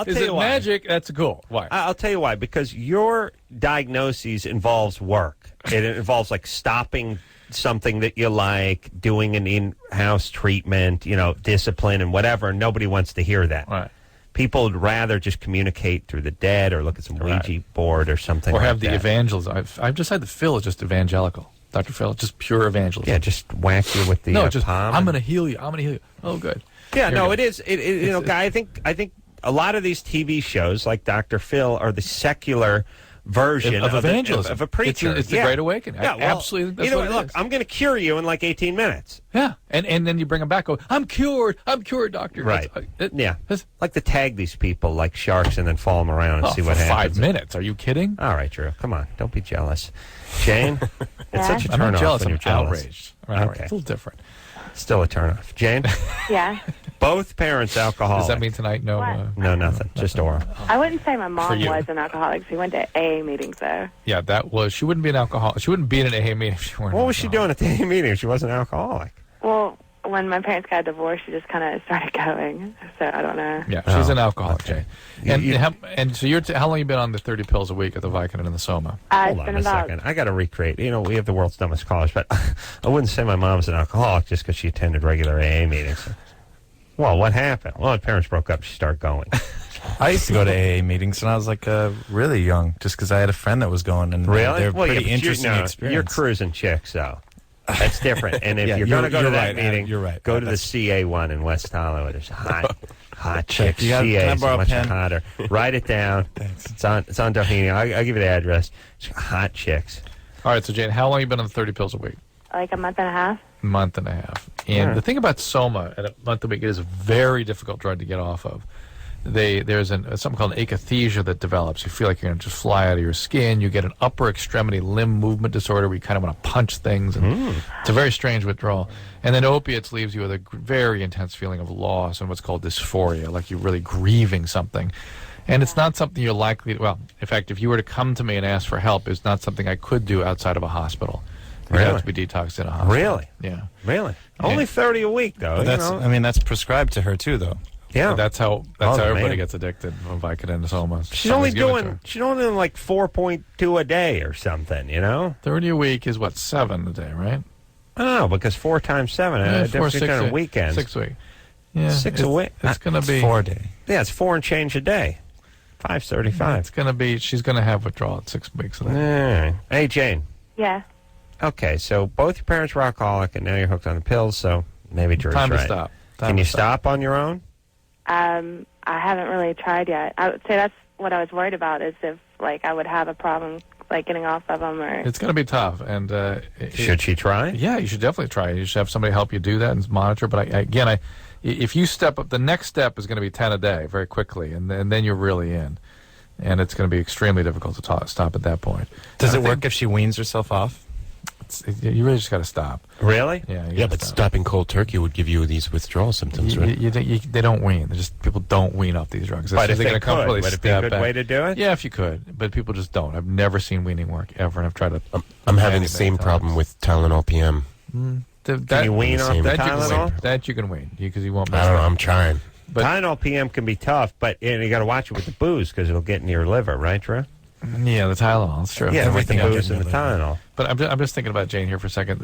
is it
why.
magic? That's cool. Why?
I'll tell you why. Because your diagnosis involves work. It involves stopping something that you like, doing an in-house treatment, discipline and whatever. And nobody wants to hear that.
Right.
People would rather just communicate through the dead or look at some Ouija board or something
or
like
have the
that.
evangelism. I've decided that Phil is just evangelical. Dr. Phil, just pure evangelism.
Yeah, just whack you with the palm.
I'm going to heal you. Oh, good.
Yeah, it is. Guy, I think a lot of these TV shows like Dr. Phil are the secular version
of evangelism.
Of a preacher.
It's the Great Awakening.
Yeah,
absolutely. That's what
look, I'm going to cure you in 18 minutes.
Yeah, and then you bring them back. Go, I'm cured, doctor.
Right. Like to tag these people like sharks and then follow them around and see what happens.
5 minutes. Are you kidding?
All right, Drew. Come on. Don't be jealous. Jane, it's such a turn-off.
I'm not jealous.
When you're jealous.
Outraged. Right,
okay.
It's a little different.
Still a turn-off. Jane?
Yeah.
Both parents alcoholic.
Does that mean tonight? No.
No, nothing. Just oral.
I wouldn't say my mom was an alcoholic. She went to AA meetings, though.
Yeah, she wouldn't be an alcoholic. She wouldn't be in an AA meeting if she weren't.
What was she doing at the AA meeting if she wasn't an alcoholic?
Well, when my parents got divorced, she just kind of started going. So I don't know.
Yeah, she's an alcoholic, okay. Jane. And so how long have you been on the 30 pills a week at the Vicodin and the Soma?
Hold on a second. I got to recreate. We have the world's dumbest callers, but I wouldn't say my mom's an alcoholic just because she attended regular AA meetings. Well, what happened? Well, my parents broke up. She started going.
I used to go to AA meetings when I was really young, just because I had a friend that was going, and
really,
they're pretty interesting experience.
You're cruising chicks, though. That's different. And if you're going to go to that meeting,
you're right.
Go to the CA one in West Hollywood. It's hot. Hot chicks.
Can I borrow a
much
pen?
hotter. Write it down.
Thanks.
It's on Doheny. I'll give you the address. Hot chicks.
All right, so Jane, how long have you been on 30 pills a week?
Like a month and a half.
Month and a half. And the thing about Soma at a month a week, it is a very difficult drug to get off of. There's something called an akathisia that develops. You feel like you're going to just fly out of your skin. You get an upper extremity limb movement disorder where you kind of want to punch things. And it's a very strange withdrawal. And then opiates leaves you with a very intense feeling of loss and what's called dysphoria, like you're really grieving something. And it's not something you're likely to, well, in fact, if you were to come to me and ask for help, it's not something I could do outside of a hospital. You
Really?
have to be detoxed in a hospital.
Really?
Yeah.
Really? Only 30 a week, though.
But that's prescribed to her too, though.
Yeah.
That's how everybody
man.
gets addicted from Vicodin and Soma.
She's only doing like 4.2 a day or something,
30 a week is what, 7 a day, right?
I don't know, because 4 times 7,
Yeah,
6 on weekends.
6 a week. Yeah,
6 a week.
It's going to be
4 a day.
Yeah, it's 4 and change a day. 535.
It's going to be. She's going to have withdrawal at 6 weeks of that.
Hey, Jane.
Yeah.
Okay, so both your parents were alcoholic, and now you're hooked on the pills, so maybe Drew's
Time
right.
to stop.
Can you stop on your own?
I haven't really tried yet. I would say that's what I was worried about, is if I would have a problem getting off of them, or
It's going to be tough. And
should she try?
Yeah, you should definitely try. You should have somebody help you do that and monitor. But if you step up, the next step is going to be 10 a day very quickly, and then you're really in. And it's going to be extremely difficult to stop at that point.
Does it work if she weans herself off?
You really just got to stop.
Really?
Yeah.
Yeah, but stopping cold turkey would give you these withdrawal symptoms, right?
They don't wean. People don't wean off these drugs.
But if they
gonna
could, would it be a good way to do it?
Yeah, if you could. But people just don't. I've never seen weaning work ever, and I've tried to.
I'm having the same problem with Tylenol PM.
Can you wean off the Tylenol?
That you can wean because you won't.
I don't know. I'm trying.
But Tylenol PM can be tough, but you got to watch it with the booze because it'll get in your liver, right, Drew?
Yeah, the Tylenol. That's true.
Yeah, with the
Everything
booze and the Tylenol.
But I'm just thinking about Jane here for a second.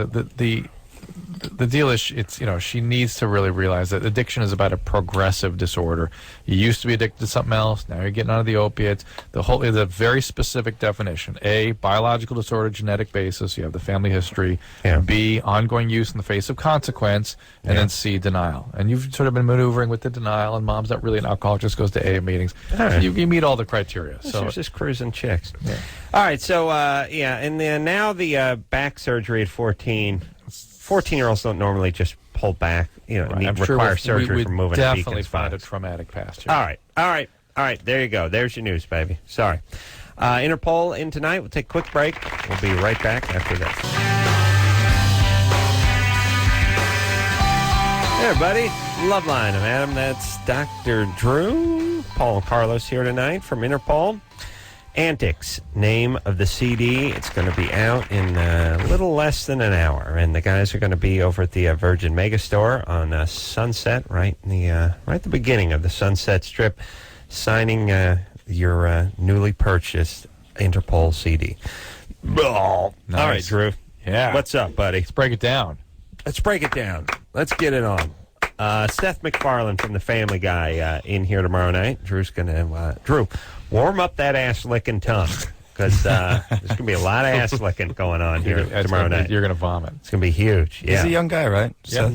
The deal is, she needs to really realize that addiction is about a progressive disorder. You used to be addicted to something else. Now you're getting out of the opiates. Is a very specific definition. A, biological disorder, genetic basis. You have the family history.
Yeah.
B, ongoing use in the face of consequence. And then C, denial. And you've sort of been maneuvering with the denial, and mom's not really an alcoholic, just goes to AA meetings.
Right.
You meet all the criteria. So
She's just cruising chicks.
Yeah.
All right, so, and then now the back surgery at 14. 14-year-olds don't normally just pull back, require surgery for moving a
definitely find a traumatic past here.
All right. There you go. There's your news, baby. Sorry. Interpol in tonight. We'll take a quick break. We'll be right back after this. Hey, everybody. Loveline. I'm Adam. That's Dr. Drew. Paul and Carlos here tonight from Interpol. Antics, name of the CD. It's going to be out in a little less than an hour, and the guys are going to be over at the Virgin Megastore on Sunset, right at the beginning of the Sunset Strip, signing your newly purchased Interpol CD. Oh,
Nice.
All right, Drew.
Yeah.
What's up, buddy?
Let's break it down.
Let's break it down. Let's get it on. Seth MacFarlane from The Family Guy in here tomorrow night. Drew's going to... Drew, warm up that ass-licking tongue, because there's going to be a lot of ass-licking going on here tomorrow night.
You're going to vomit.
It's going to be huge. Yeah.
He's a young guy, right?
Yeah.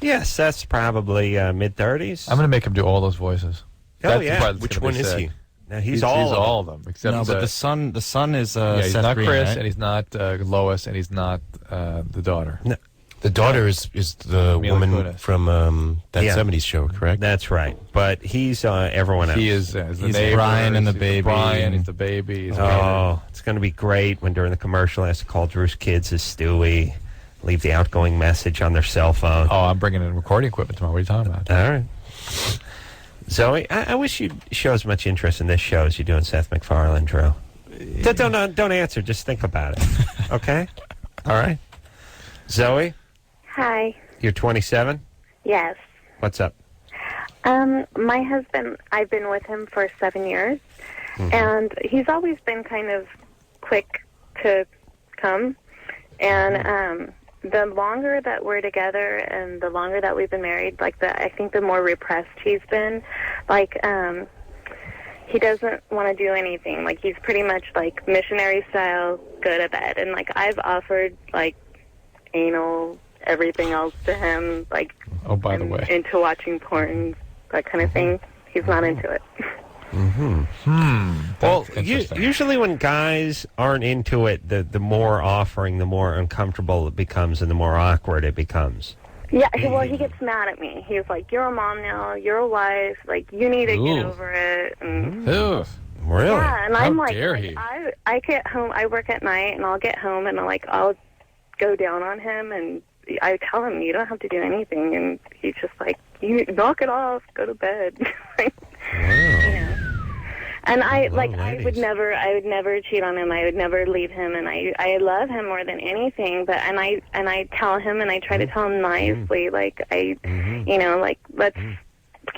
Yeah, Seth's probably mid-30s.
I'm going to make him do all those voices.
Oh,
That's the
yeah.
part that's
Which
gonna
one
be
is
sick.
he?
Now, he's all
of them. Except
No, but the son is
he's
Seth
not
Green,
Chris,
right?
and he's not Lois, and he's not the daughter.
No.
The daughter is the
Mila
woman
Kunis.
from that 70s show, correct?
That's right. But he's everyone else.
He is the
He's
neighbor,
Brian and the
he's
baby.
Brian, he's the baby. He's
Oh, it's going to be great when during the commercial he has to call Drew's kids as Stewie, leave the outgoing message on their cell phone.
Oh, I'm bringing in recording equipment tomorrow. What are you talking about?
All right. Zoe, I wish you'd show as much interest in this show as you do in Seth MacFarlane, Drew. Don't answer. Just think about it. Okay? All right. Zoe,
Hi.
you're 27?
Yes.
What's up?
My husband, I've been with him for 7 years, and he's always been kind of quick to come. And the longer that we're together and the longer that we've been married, I think the more repressed he's been. He doesn't want to do anything. He's pretty much missionary style, go to bed. And I've offered anal, everything else to him.
Oh, by the way.
Into watching porn that kind of thing. He's not into it.
Well, usually when guys aren't into it, the more offering, the more uncomfortable it becomes, and the more awkward it becomes.
Yeah, well, he gets mad at me. He's like, "You're a mom now. You're a wife. Like, you need to get over it." And
Really?
yeah, and I'm like,
dare he?
I get home. I work at night, and I'll get home, and I'll go down on him, and I tell him, "You don't have to do anything," and he's just like, "You knock it off. Go to bed." Yeah. And I would never cheat on him. I would never leave him, and I love him more than anything. But and I tell him, and I try to tell him nicely, like let's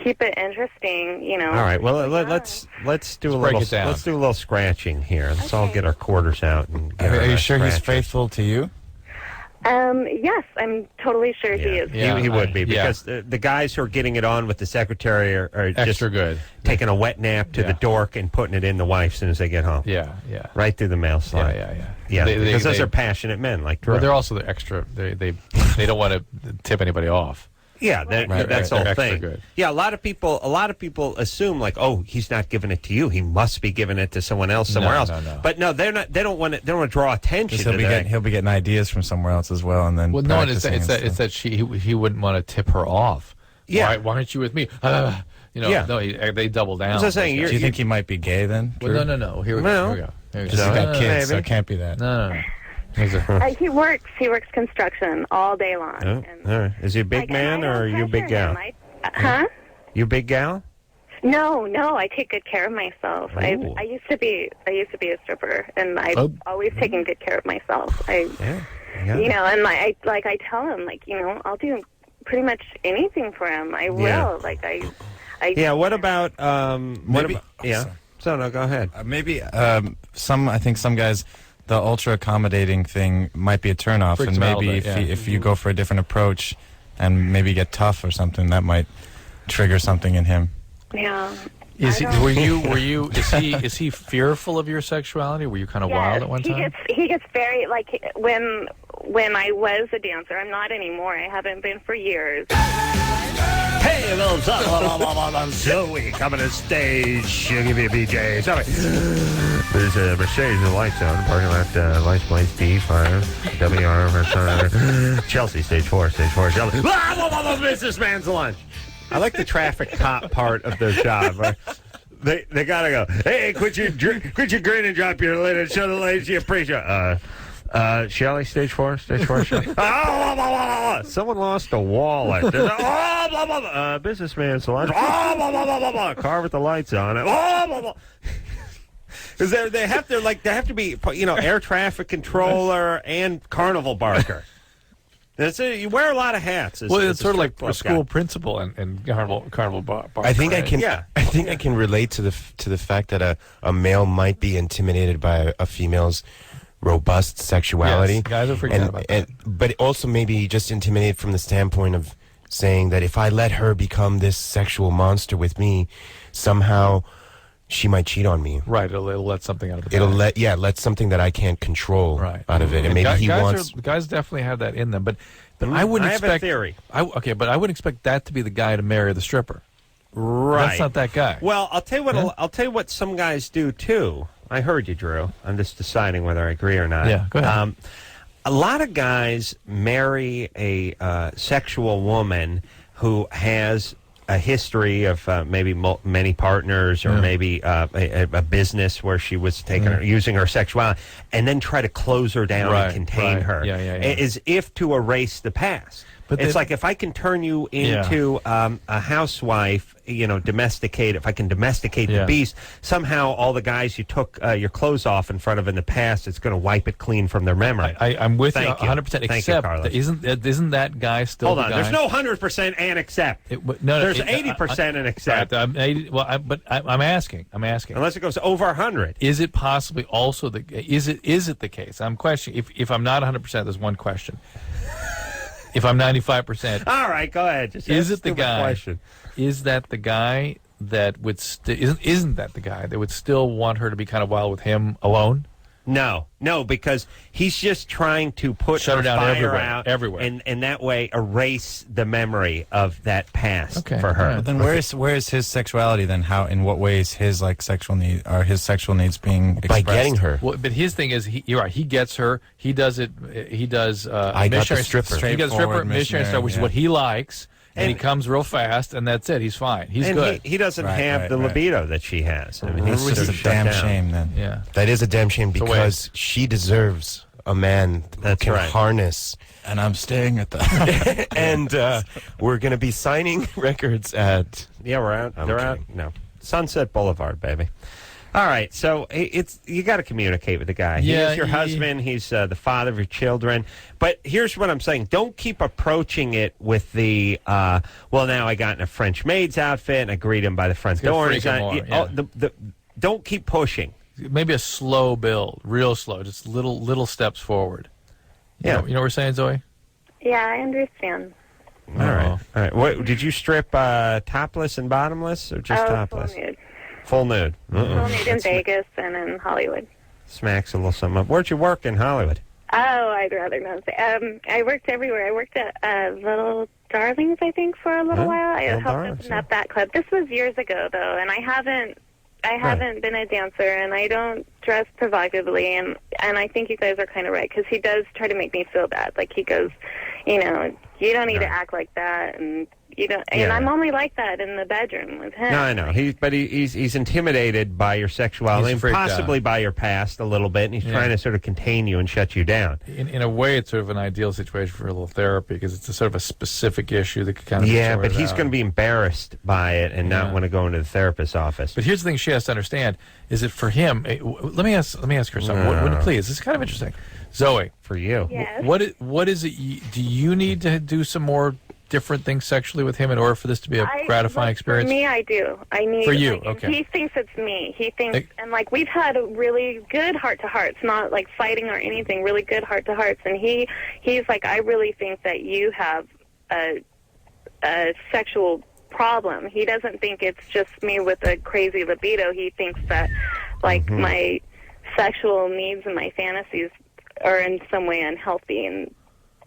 keep it interesting,
All right. Well, let's do a little scratching here. Let's all get our quarters out. And
Are you sure he's faithful to you?
Yes, I'm totally sure he is.
Yeah, he would be, because the guys who are getting it on with the secretary are
extra
just
good,
taking a wet nap to the dork and putting it in the wife as soon as they get home.
Yeah.
Right through the mail slot.
Yeah.
Because those are passionate men like Drew.
Well, they're also the extra. They don't want to tip anybody off.
Yeah, that's the whole thing.
Good.
Yeah, a lot of people assume like, oh, he's not giving it to you; he must be giving it to someone else somewhere else.
No.
But no, they're not. They don't want to draw attention.
He'll be getting ideas from somewhere else as well, and then.
Well, no, it's that he wouldn't want to tip her off.
Yeah,
why aren't you with me? No, they double down.
So saying,
do you think he might be gay then?
Well, no. Here we go.
He's got kids, so it can't be that.
No.
He works construction all day long.
Oh, all right. Is he a big man or are you a big gal? You a big gal?
No, I take good care of myself. I used to be a stripper, and I've always taken good care of myself. And I tell him, like, I'll do pretty much anything for him. I will. Like
Yeah. What about So no, go ahead.
I think some guys, the ultra accommodating thing might be a turnoff, and maybe if you go for a different approach and maybe get tough or something, that might trigger something in him.
Yeah.
Is he fearful of your sexuality? Were you kind of wild at one time?
He gets very, like, when I was a dancer. I'm not anymore. I haven't been for years.
Hey, little Zoe coming to stage. She'll give you a BJ. Sorry. There's a Mercedes in the lights on. Parking lot, lights place D5. WR, Chelsea, stage 4. Chelsea. Businessman's lunch. I like the traffic cop part of their job. Right? They gotta go, hey, quit your grin and drop your lid and show the ladies you appreciate. Shelley, stage 4, Shelley. Someone lost a wallet. Businessman's lunch. Car with the lights on it. Because they have to be, air traffic controller and carnival barker. You wear a lot of hats.
It's sort of like a school principal and carnival barker.
I think I can relate to the fact that a male might be intimidated by a female's robust sexuality.
Yes, guys will forget about that.
But also maybe just intimidated from the standpoint of saying that if I let her become this sexual monster with me, somehow she might cheat on me.
Right, it'll let something out of it.
Let something that I can't control out of it. And maybe
guys definitely have that in them, but I wouldn't expect.
I have a theory.
But I wouldn't expect that to be the guy to marry the stripper.
Right.
That's not that guy.
Well, I'll tell you what. I'll tell you what some guys do too. I heard you, Drew. I'm just deciding whether I agree or not.
Yeah, go ahead.
A lot of guys marry a sexual woman who has a history of maybe many partners, or maybe a business where she was using her sexuality, and then try to close her down and contain her, as if to erase the past. But it's like, if I can turn you into a housewife, domesticate. If I can domesticate the beast, somehow all the guys you took your clothes off in front of in the past, it's going to wipe it clean from their memory.
I'm with you 100%. Except isn't that guy still?
Hold on.
The guy?
There's no 100% and except. There's 80% and except.
But I'm asking.
Unless it goes over 100.
Is it possibly also is it the case? I'm questioning. If I'm not 100%, there's one question. If I'm 95%,
all right, go ahead. Just
is it the guy?
Question.
Is that the guy that would isn't that the guy that would still want her to be kind of wild with him alone?
No, because he's just trying to put
Shut her down
fire out
everywhere.
and that way erase the memory of that past for her.
Yeah, but then where is his sexuality then? How, in what ways his sexual needs being expressed?
By getting her.
Well, but his thing is, you're right. He gets her. He does it. He does.
I got the stripper.
He gets stripper, missionary star, which is what he likes. And he comes real fast, and that's it. He's fine. He's good.
He doesn't have the libido that she has. I mean, he's
It's
sort
a
of shut
damn
down.
shame then.
Yeah.
That is a damn shame because she deserves a man who can harness.
And I'm staying at that.
And we're going to be signing records at...
Yeah, we're out. They're out. No. Sunset Boulevard, baby. All right, so you got to communicate with the guy.
Yeah,
He's your husband. He's the father of your children. But here's what I'm saying. Don't keep approaching it with the, well, now I got in a French maid's outfit, and I greet him by the front door. Don't keep pushing.
Maybe a slow build, real slow, just little steps forward.
Yeah.
You know what we're saying, Zoe?
Yeah, I understand.
All right. What, did you strip topless and bottomless, or just topless?
Full nude.
Full nude.
Full nude in Vegas and in Hollywood.
Smacks a little something up. Where'd you work in Hollywood?
Oh, I'd rather not say. I worked everywhere. I worked at Little Darlings, I think, for a little while. I helped open up that club. This was years ago, though, and I haven't been a dancer, and I don't dress provocatively, and I think you guys are kind of right, because he does try to make me feel bad. Like, he goes, you don't need to act like that, and you don't. And I'm only like that in the bedroom with him.
No, I know. He's intimidated by your sexuality and possibly by your past a little bit, and he's trying to sort of contain you and shut you down.
In a way, it's sort of an ideal situation for a little therapy, because it's a sort of a specific issue that could kind of
but he's going to be embarrassed by it and not want to go into the therapist's office.
But here's the thing she has to understand: is it for him? Let me ask her something. Please, this is kind of interesting. Zoe,
for you,
yes.
What is it? Do you need to do some more different things sexually with him in order for this to be a gratifying experience?
For me, I do. I need.
For you,
like,
okay.
He thinks it's me. He thinks, and like we've had a really good heart-to-hearts, not like fighting or anything. Really good heart-to-hearts, and he's like, I really think that you have a sexual problem. He doesn't think it's just me with a crazy libido. He thinks that like my sexual needs and my fantasies are in some way unhealthy and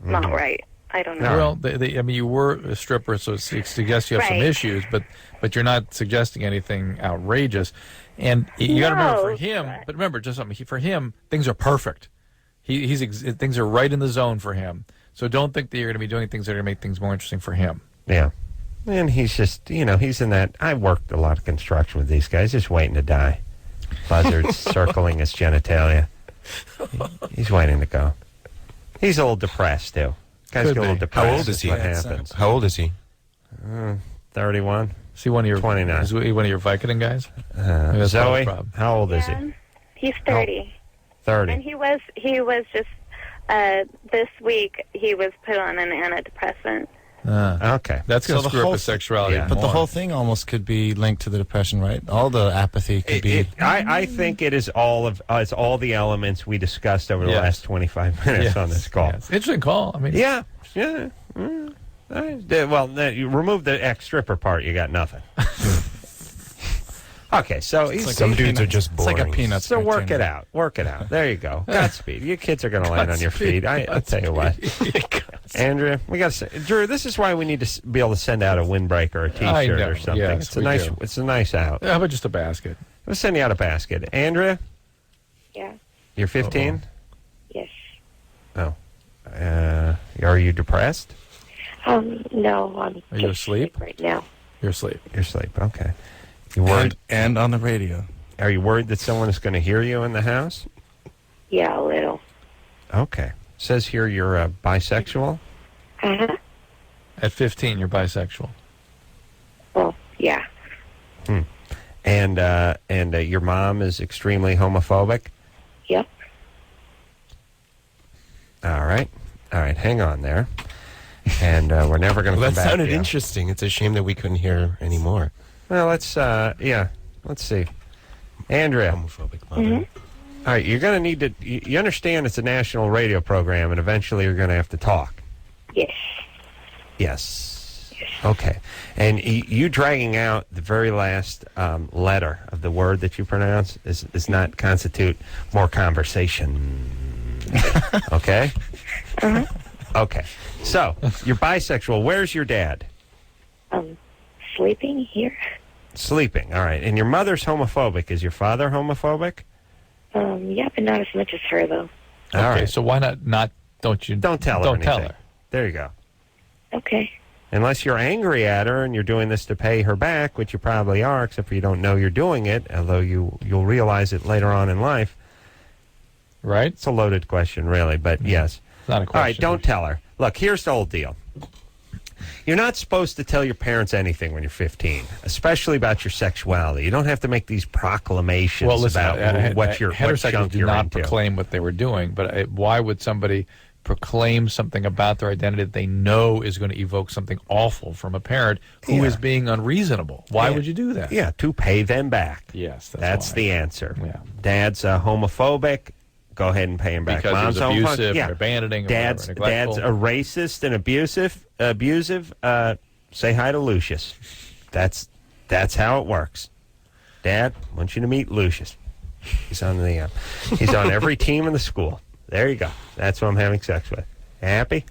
not right. I don't know.
Well, I mean, you were a stripper, so it suggests you have some issues, but you're not suggesting anything outrageous. And you got to remember, for him, but remember just something. For him, things are perfect. Things are right in the zone for him. So don't think that you're going to be doing things that are going to make things more interesting for him.
Yeah. And he's just, he's in that. I worked a lot of construction with these guys, just waiting to die. Buzzards circling his genitalia. He's waiting to go. He's a little depressed, too. Guy's a little depressed.
How old is he?
What happens?
How old is he?
31.
Is he one of your
29?
Is he one of your Vicodin guys?
Zoe, how old is he?
He's 30.
30.
And he was just this week he was put on an antidepressant.
Okay.
That's going to screw up his sexuality.
But the whole thing almost could be linked to the depression, right? All the apathy could be.
I think it is all the elements we discussed over the last 25 minutes on this call.
Yes. Interesting call. I mean,
yeah. Well, you remove the ex-stripper part, you got nothing. Okay, so
some dudes are just boring.
It's like a peanut.
So work it out. There you go. Godspeed. Your kids are going to land on your feet. I'll tell you what. Andrea, we got to Drew. This is why we need to be able to send out a windbreaker or a T-shirt or something.
Yes,
it's a nice out.
How about just a basket?
We'll send you out a basket. Andrea?
Yeah.
You're 15?
Yes.
Oh. Are you depressed?
No.
Are you asleep
right now?
You're asleep.
You're asleep. Okay. You worried?
And on the radio.
Are you worried that someone is going to hear you in the house?
Yeah, a little.
Okay. Says here you're bisexual?
Uh-huh.
At 15, you're bisexual.
Well, yeah.
And your mom is extremely homophobic?
Yep.
All right. Hang on there. And we're never going to come back.
That sounded interesting. It's a shame that we couldn't hear any more.
Well, let's see. Andrea.
Homophobic mother.
All right, you're going to need to, you understand it's a national radio program, and eventually you're going to have to talk.
Yes.
Yes. Okay. And you dragging out the very last letter of the word that you pronounce is not constitute more conversation. Okay? Okay. So, you're bisexual. Where's your dad?
Sleeping here.
Sleeping. All right. And your mother's homophobic. Is your father homophobic?
Yeah, but not as much as her, though.
All right.
So why not don't tell her anything.
There you go.
Okay.
Unless you're angry at her and you're doing this to pay her back, which you probably are, except for you don't know you're doing it, although you'll realize it later on in life.
Right?
It's a loaded question, really, but yes.
It's not a question.
All right, don't tell her. Look, here's the whole deal. You're not supposed to tell your parents anything when you're 15, especially about your sexuality. You don't have to make these proclamations about what
heterosexuals do not proclaim what they were doing, but why would somebody proclaim something about their identity that they know is going to evoke something awful from a parent who is being unreasonable? Why would you do that?
Yeah, to pay them back.
Yes,
that's the answer.
Yeah.
Dad's homophobic. Go ahead and pay him back.
Because
Mom's
he's abusive, or abandoning,
Dad's
or neglectful.
Dad's a racist and abusive. Say hi to Lucius. That's how it works. Dad, I want you to meet Lucius. He's on every team in the school. There you go. That's who I'm having sex with. Happy?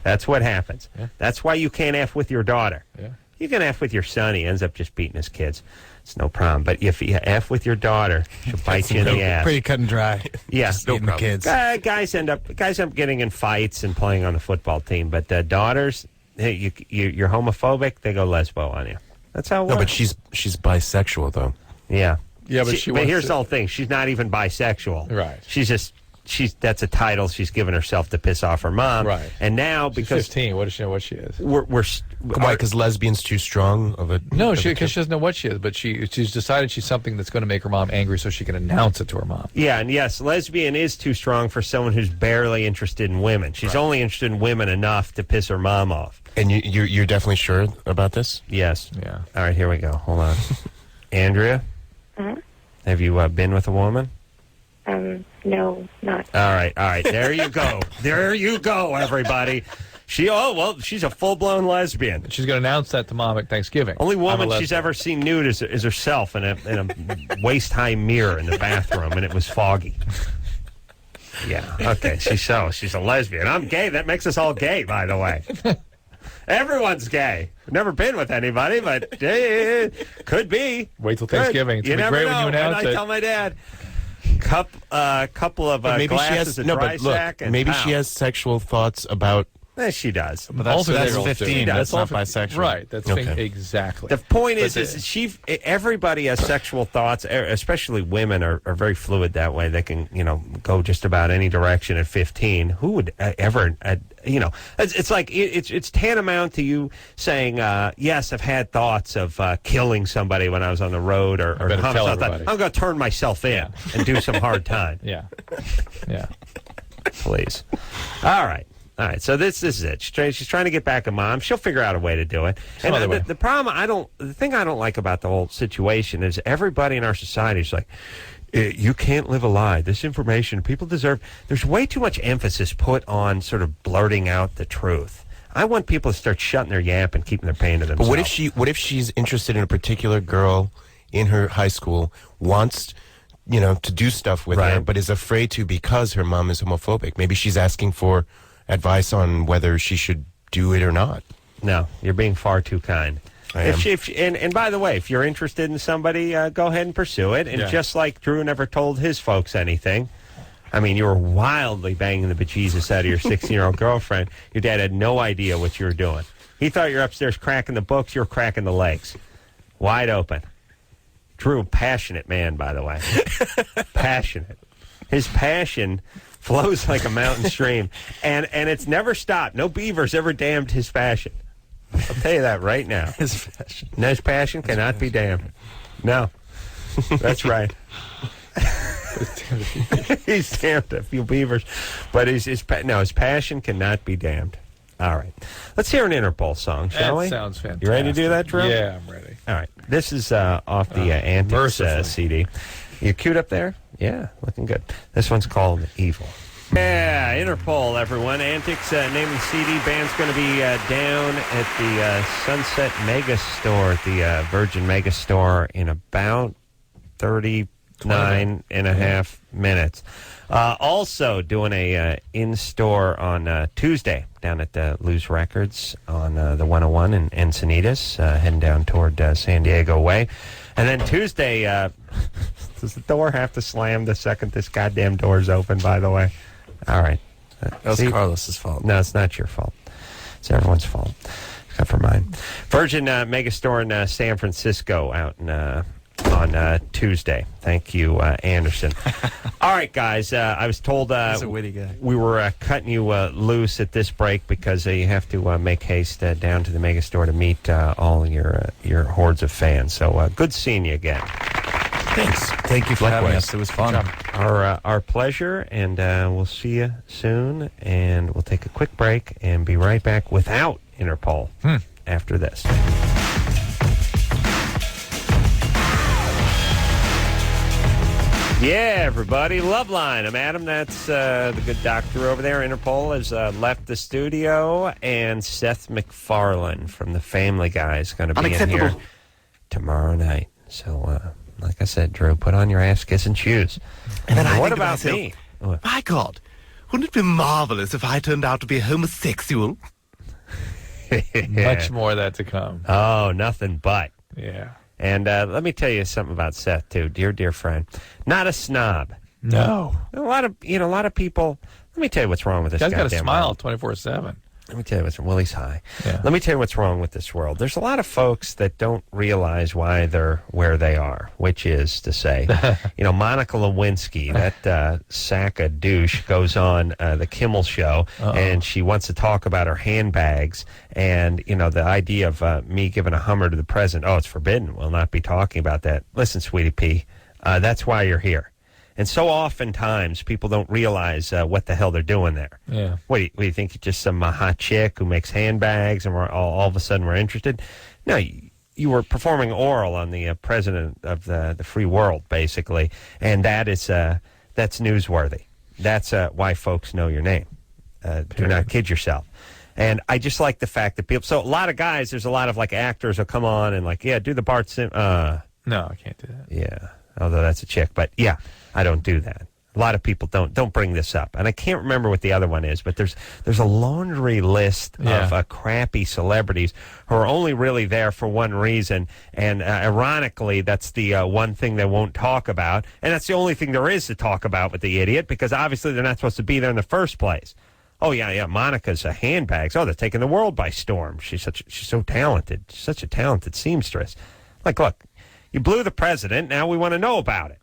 That's what happens.
Yeah.
That's why you can't F with your daughter.
Yeah.
You can F with your son. He ends up just beating his kids. It's no problem. But if you F with your daughter, she'll bite you in the ass.
Pretty cut and dry.
Yeah,
no problem. Kids.
Guys end up getting in fights and playing on the football team. But daughters, hey, you're homophobic, they go lesbo on you. That's how it works.
No, but she's bisexual though.
Yeah.
Yeah, but
but here's the whole thing. She's not even bisexual.
Right.
That's a title she's given herself to piss off her mom.
Right.
And now
she's
because
15, what does she know what she is?
Why? Because lesbian's too strong of a.
No, because she doesn't know what she is, but she's decided she's something that's going to make her mom angry, so she can announce it to her mom.
Yeah, and yes, lesbian is too strong for someone who's barely interested in women. She's only interested in women enough to piss her mom off.
And you're definitely sure about this?
Yes.
Yeah.
All right, here we go. Hold on, Andrea. Have you been with a woman?
No, not.
All right. There you go. There you go, everybody. She's a full-blown lesbian.
She's going to announce that to mom at Thanksgiving.
Only woman she's ever seen nude is herself in a waist-high mirror in the bathroom, and it was foggy. Yeah. Okay. She's a lesbian. I'm gay. That makes us all gay, by the way. Everyone's gay. Never been with anybody, but could be.
Wait till Thanksgiving. It's going to be great when you announce it.
I tell my dad. Couple of glasses of dry sack. And
maybe she has sexual thoughts about.
She does.
But that's 15. That's not bisexual.
Right. That's exactly.
The point is everybody has sexual thoughts, especially women are very fluid that way. They can, go just about any direction at 15. Who would ever, it's like, it's tantamount to you saying, yes, I've had thoughts of killing somebody when I was on the road or I'm going to turn myself in and do some hard time.
Yeah.
Please. All right, so this is it. She's trying to get back at mom. She'll figure out a way to do it. And the problem the thing I don't like about the whole situation is everybody in our society is like, you can't live a lie. This information, people deserve. There's way too much emphasis put on sort of blurting out the truth. I want people to start shutting their yap and keeping their pain to themselves.
But what if she's interested in a particular girl in her high school, wants to do stuff with her, but is afraid to because her mom is homophobic? Maybe she's asking for advice on whether she should do it or not.
No, you're being far too kind. And by the way, if you're interested in somebody, go ahead and pursue it. And just like Drew never told his folks anything, I mean, you were wildly banging the bejesus out of your 16-year-old girlfriend. Your dad had no idea what you were doing. He thought you were upstairs cracking the books. You were cracking the legs. Wide open. Drew, passionate man, by the way. Passionate. His passion flows like a mountain stream, and it's never stopped. No beaver's ever dammed his passion. I'll tell you that right now. His passion cannot be damned. No, that's right. He's damned a few beavers, but his passion cannot be damned. All right, let's hear an Interpol song, shall we?
That sounds fantastic.
You ready to do that, Drew?
Yeah, I'm ready.
All right, this is off the Antics CD. You queued up there? Yeah, looking good. This one's called Evil. Yeah, Interpol, everyone. Antics, naming CD. Band's going to be down at the Sunset Mega Store, at the Virgin Mega Store in about 39 and a half minutes. Also doing a in-store on Tuesday down at Lose Records on the 101 in Encinitas, heading down toward San Diego way. And then Tuesday, does the door have to slam the second this goddamn door is open, by the way? All right.
That's Carlos's fault.
No, it's not your fault. It's everyone's fault, except for mine. Virgin Megastore in San Francisco out on Tuesday. Thank you, Anderson. All right, guys. I was told
He's a witty guy.
We were cutting you loose at this break because you have to make haste down to the Megastore to meet all your hordes of fans. So good seeing you again.
Thanks. Thank you for having us. It was fun.
Our pleasure, and we'll see you soon. And we'll take a quick break and be right back without Interpol after this. Yeah, everybody. Loveline. I'm Adam. That's the good doctor over there. Interpol has left the studio, and Seth MacFarlane from The Family Guy is going to be in here tomorrow night. So, like I said, Drew, put on your ass-kissing shoes.
And then
what about me?
My God, wouldn't it be marvelous if I turned out to be homosexual?
Much more of that to come.
Oh, nothing but.
Yeah.
And let me tell you something about Seth, too, dear friend. Not a snob.
No.
A lot of people. Let me tell you what's wrong with this.
Guy's got a
goddamn
smile
world.
24/7.
Let me tell you what's wrong. Well, he's high.
Yeah.
Let me tell you what's wrong with this world. There's a lot of folks that don't realize why they're where they are, which is to say, Monica Lewinsky, that sack of douche, goes on the Kimmel show, and she wants to talk about her handbags and, the idea of me giving a Hummer to the president. Oh, it's forbidden. We'll not be talking about that. Listen, sweetie pea, that's why you're here. And so oftentimes people don't realize what the hell they're doing there.
Yeah.
What do you think? You're just some hot chick who makes handbags and we're all of a sudden we're interested? No, you were performing oral on the president of the free world, basically. And that's newsworthy. That's why folks know your name. Do not kid yourself. And I just like the fact that people... So a lot of guys, there's a lot of actors who come on and do the Bart Simpson...
No, I can't do that.
Yeah, although that's a chick. But yeah, I don't do that. A lot of people don't bring this up. And I can't remember what the other one is, but there's a laundry list of crappy celebrities who are only really there for one reason. And ironically, that's the one thing they won't talk about. And that's the only thing there is to talk about with the idiot, because obviously they're not supposed to be there in the first place. Oh, yeah, Monica's handbags. Oh, they're taking the world by storm. She's so talented. She's such a talented seamstress. Look, you blew the president. Now we want to know about it.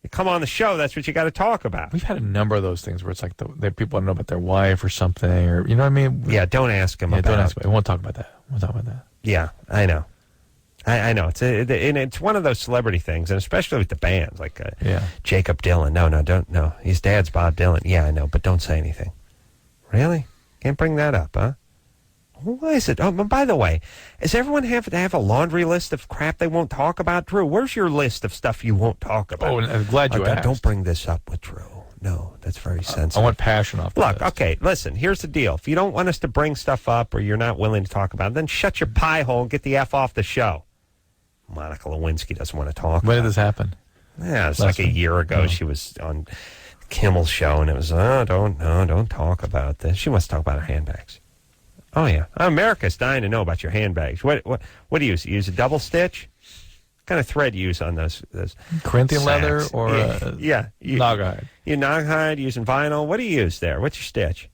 You come on the show, that's what you got to talk about.
We've had a number of those things where it's like people want to know about their wife or something, or you know what I mean?
Yeah, don't ask them about it.
Don't ask them. We won't talk about that. We'll talk about that.
Yeah, I know. I know. It's one of those celebrity things, and especially with the bands, like Jacob Dylan. No. His dad's Bob Dylan. Yeah, I know, but don't say anything. Really? Can't bring that up, huh? Why is it? Oh, by the way, does everyone have to have a laundry list of crap they won't talk about? Drew, where's your list of stuff you won't talk about?
Oh, and I'm glad you asked.
Don't bring this up with Drew. No, that's very sensitive.
I want passion off the
list.
Look,
okay, listen, here's the deal. If you don't want us to bring stuff up or you're not willing to talk about it, then shut your pie hole and get the F off the show. Monica Lewinsky doesn't want to talk
When did this happen?
Yeah, it's like a year ago. Oh. She was on Kimmel's show, and it was, don't talk about this. She wants to talk about her handbags. Oh, yeah. America's dying to know about your handbags. What do you use? You use a double stitch? What kind of thread do you use on those
Corinthian
sacks?
leather or
Naugahyde? You Naugahyde, using vinyl? What do you use there? What's your stitch?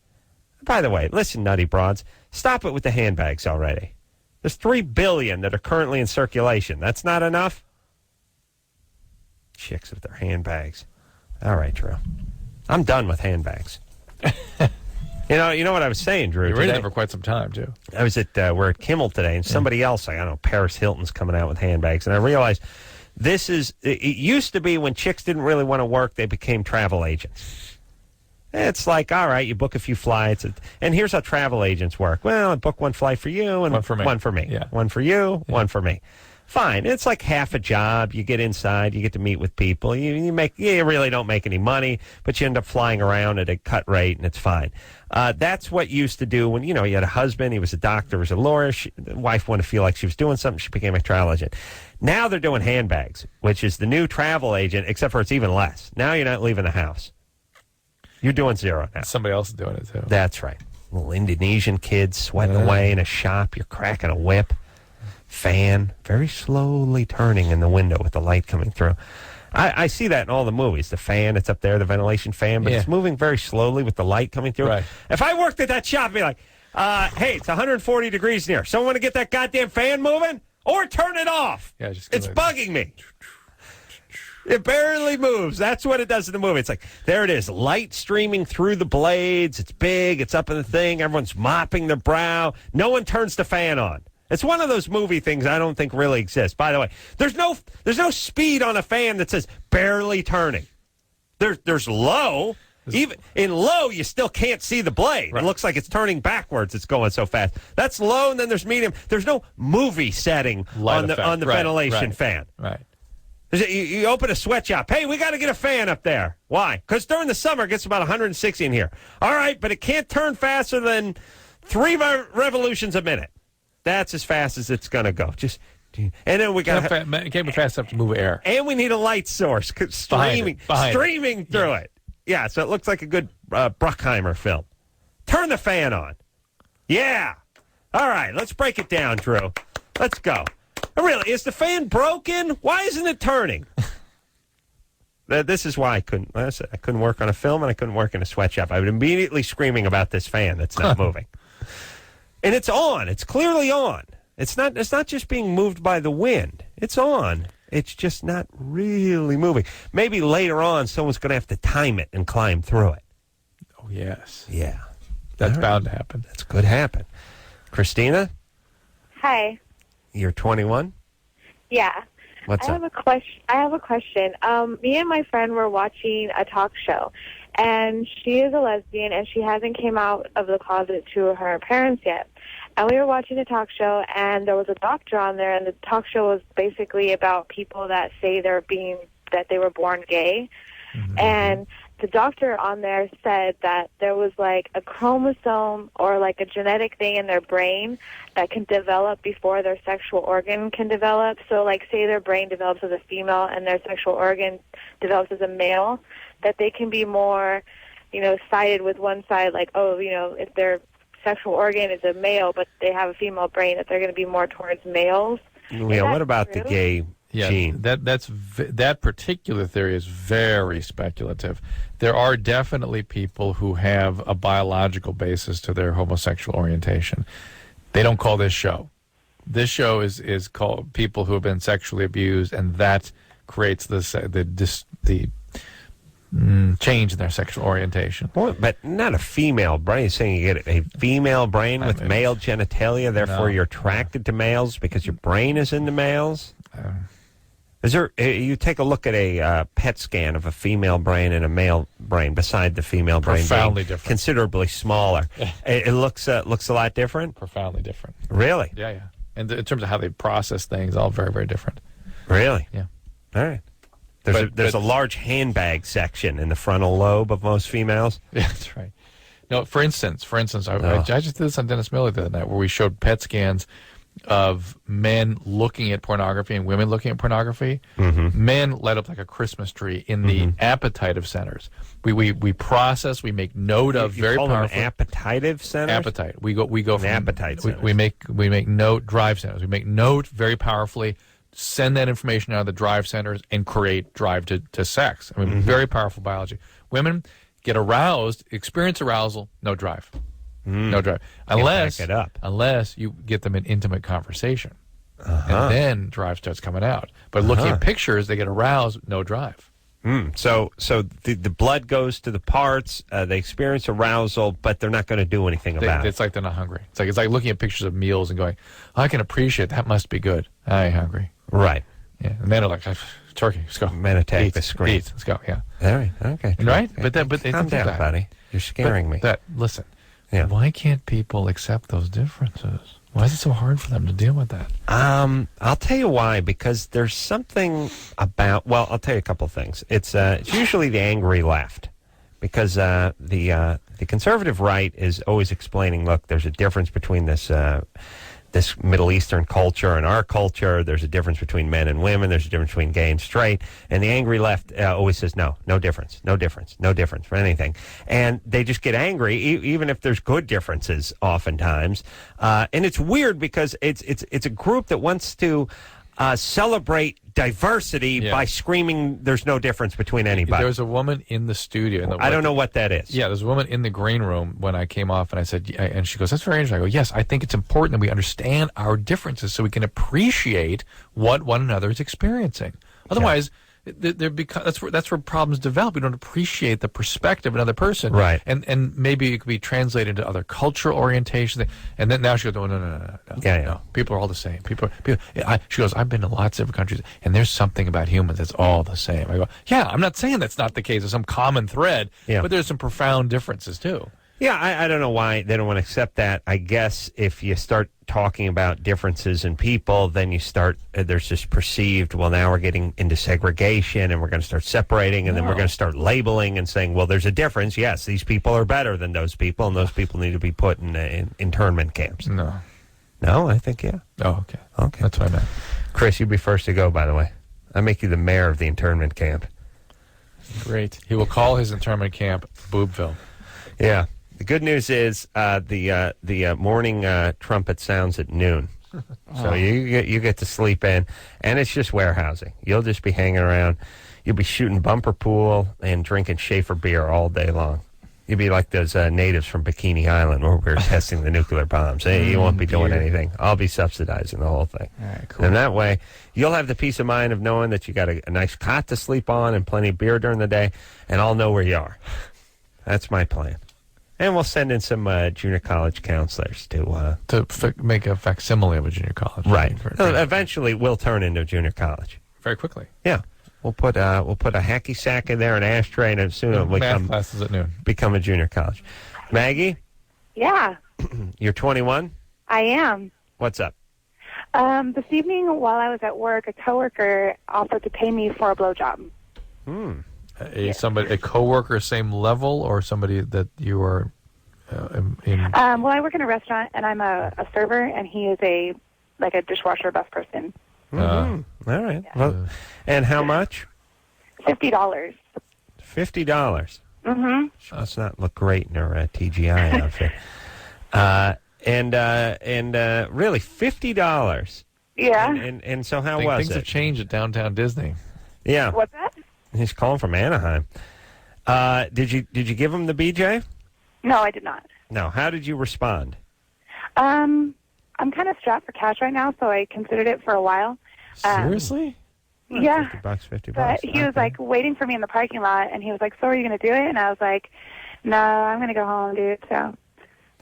By the way, listen, nutty broads, stop it with the handbags already. There's 3 billion that are currently in circulation. That's not enough? Chicks with their handbags. All right, Drew. I'm done with handbags. You know what I was saying, Drew?
You were in there for quite some time, too.
I was we're at Kimmel today, and somebody else, I don't know, Paris Hilton's coming out with handbags, and I realized it used to be when chicks didn't really want to work, they became travel agents. It's like, all right, you book a few flights, and here's how travel agents work. Well, I book one flight for you and
one for me.
One for me.
Yeah.
One for you, one for me. fine. It's like half a job. You get inside, you get to meet with people. You really don't make any money, but you end up flying around at a cut rate, and it's fine. That's what you used to do when, you had a husband, he was a doctor, was a lawyer. The wife wanted to feel like she was doing something. She became a travel agent. Now they're doing Handbags, which is the new travel agent, except for it's even less. Now you're not leaving the house. You're doing zero now.
Somebody else is doing it, too.
That's right. Little Indonesian kids sweating away in a shop. You're cracking a whip. Fan very slowly turning in the window with the light coming through. I see that in all the movies. The fan, it's up there, the ventilation fan, but it's moving very slowly with the light coming through.
Right.
If I worked at that shop, I'd be like, hey, it's 140 degrees in here. Someone want to get that goddamn fan moving? Or turn it off.
Yeah,
it's bugging me. It barely moves. That's what it does in the movie. It's like, there it is, light streaming through the blades. It's big. It's up in the thing. Everyone's mopping their brow. No one turns the fan on. It's one of those movie things I don't think really exists. By the way, there's no speed on a fan that says barely turning. There's low. Even in low, you still can't see the blade. Right. It looks like it's turning backwards. It's going so fast. That's low, and then there's medium. There's no movie setting on the ventilation fan.
Right.
You open a sweatshop. Hey, we got to get a fan up there. Why? Because during the summer, it gets about 160 in here. All right, but it can't turn faster than 3 revolutions a minute. That's as fast as it's going to go. And then we got
it can't be fast enough to move air.
And we need a light source streaming through it. Yeah, so it looks like a good Bruckheimer film. Turn the fan on. Yeah. All right, let's break it down, Drew. Let's go. Really, is the fan broken? Why isn't it turning? This is why I couldn't work on a film and I couldn't work in a sweatshop. I would immediately screaming about this fan that's not moving. And it's on. It's clearly on. It's not just being moved by the wind. It's on. It's just not really moving. Maybe later on someone's going to have to time it and climb through it.
Oh, yes.
Yeah.
That's bound to happen.
That's could happen. Christina?
Hi.
You're 21?
Yeah.
What's up?
I have a question. Me and my friend were watching a talk show, and she is a lesbian, and she hasn't came out of the closet to her parents yet. And we were watching a talk show, and there was a doctor on there, and the talk show was basically about people that say that they were born gay. Mm-hmm. And the doctor on there said that there was like a chromosome or like a genetic thing in their brain that can develop before their sexual organ can develop. So like say their brain develops as a female and their sexual organ develops as a male, that they can be more, sided with one side, like, if their sexual organ is a male but they have a female brain, that they're going to be more towards males.
Yeah, what about the gay gene?
That particular theory is very speculative. There are definitely people who have a biological basis to their homosexual orientation. They don't call this show. This show is called people who have been sexually abused, and that creates the change in their sexual orientation.
Well, but not a female brain. You're saying you get a female brain with male genitalia, therefore you're attracted to males because your brain is into males? Is there? You take a look at a PET scan of a female brain and a male brain, beside the female brain
profoundly
being
different,
considerably smaller. It looks a lot different.
Profoundly different.
Really?
Yeah. And in terms of how they process things, all very, very different.
Really?
Yeah.
All right. There's a large handbag section in the frontal lobe of most females.
Yeah, that's right. No, for instance, I just did this on Dennis Miller the other night, where we showed PET scans of men looking at pornography and women looking at pornography. Mm-hmm. Men light up like a Christmas tree in the appetitive centers. We process, we make note of very powerful
appetitive centers.
Appetite. We go from
appetite centers.
We make note drive centers. We make note very powerfully. Send that information out of the drive centers and create drive to sex. I mean, very powerful biology. Women get aroused, experience arousal, no drive. No drive. Unless you get them in intimate conversation. And then drive starts coming out. But looking at pictures, they get aroused, no drive.
So the blood goes to the parts, they experience arousal, but they're not going to do anything about it.
It's like they're not hungry. It's like looking at pictures of meals and going, I can appreciate that must be good. I ain't hungry.
Right.
Yeah. And men are like, turkey, let's go.
Men attack the screen.
Let's go, yeah.
All right, okay.
Right?
Okay.
But
calm down, buddy. You're scaring me.
Listen,
yeah.
Why can't people accept those differences? Why is it so hard for them to deal with that?
I'll tell you why. Because there's something about. Well, I'll tell you a couple of things. It's usually the angry left, because the conservative right is always explaining, look, there's a difference between this Middle Eastern culture and our culture. There's a difference between men and women. There's a difference between gay and straight. And the angry left always says, no difference for anything. And they just get angry, even if there's good differences oftentimes. And it's weird because it's a group that wants to celebrate diversity by screaming there's no difference between anybody.
There was a woman in the studio.
I don't know what that is.
Yeah, there's a woman in the green room when I came off, and I said, and she goes, that's very interesting. I go, yes, I think it's important that we understand our differences so we can appreciate what one another is experiencing. Otherwise, that's where problems develop. We don't appreciate the perspective of another person,
right?
And maybe it could be translated into other cultural orientations. And then now she goes, no. People are all the same. She goes, I've been to lots of different countries, and there's something about humans that's all the same. I go, yeah, I'm not saying that's not the case. There's some common thread, but there's some profound differences too.
Yeah, I don't know why they don't want to accept that. I guess if you start talking about differences in people, then you start, there's this perceived, well, now we're getting into segregation and we're going to start separating, and then we're going to start labeling and saying, well, there's a difference. Yes, these people are better than those people, and those people need to be put in internment camps.
No,
I think, yeah.
Oh, okay. That's what I meant.
Chris, you'd be first to go, by the way. I make you the mayor of the internment camp.
Great. He will call his internment camp Boobville.
Yeah. The good news is the morning trumpet sounds at noon, so you get to sleep in, and it's just warehousing. You'll just be hanging around. You'll be shooting bumper pool and drinking Schaefer beer all day long. You'll be like those natives from Bikini Island where we're testing the nuclear bombs. You won't be doing anything. I'll be subsidizing the whole thing.
All right, cool.
And that way, you'll have the peace of mind of knowing that you got a nice cot to sleep on and plenty of beer during the day, and I'll know where you are. That's my plan. And we'll send in some junior college counselors to
make a facsimile of a junior college.
Right. Eventually, we'll turn into a junior college.
Very quickly.
Yeah. We'll put a hacky sack in there, an ashtray, and soon it'll
math classes at noon.
Become a junior college. Maggie?
Yeah.
You're 21?
I am.
What's up?
This evening, while I was at work, a coworker offered to pay me for a blowjob.
A coworker, same level, or somebody that you are in?
Well, I work in a restaurant, and I'm a server, and he is a dishwasher bus person.
All right. Yeah. Well, and how much?
$50.
$50.
Mm-hmm.
Does not look great in her TGI outfit. And really $50.
Yeah.
And so how was it?
Things have changed at Downtown Disney.
Yeah.
What's that?
He's calling from Anaheim. Did you give him the BJ?
No, I did not.
No. How did you respond?
I'm kind of strapped for cash right now, so I considered it for a while.
Seriously?
Yeah.
$50.
But he was like waiting for me in the parking lot, and he was like, "So are you going to do it?" And I was like, "No, I'm going to go home, dude." So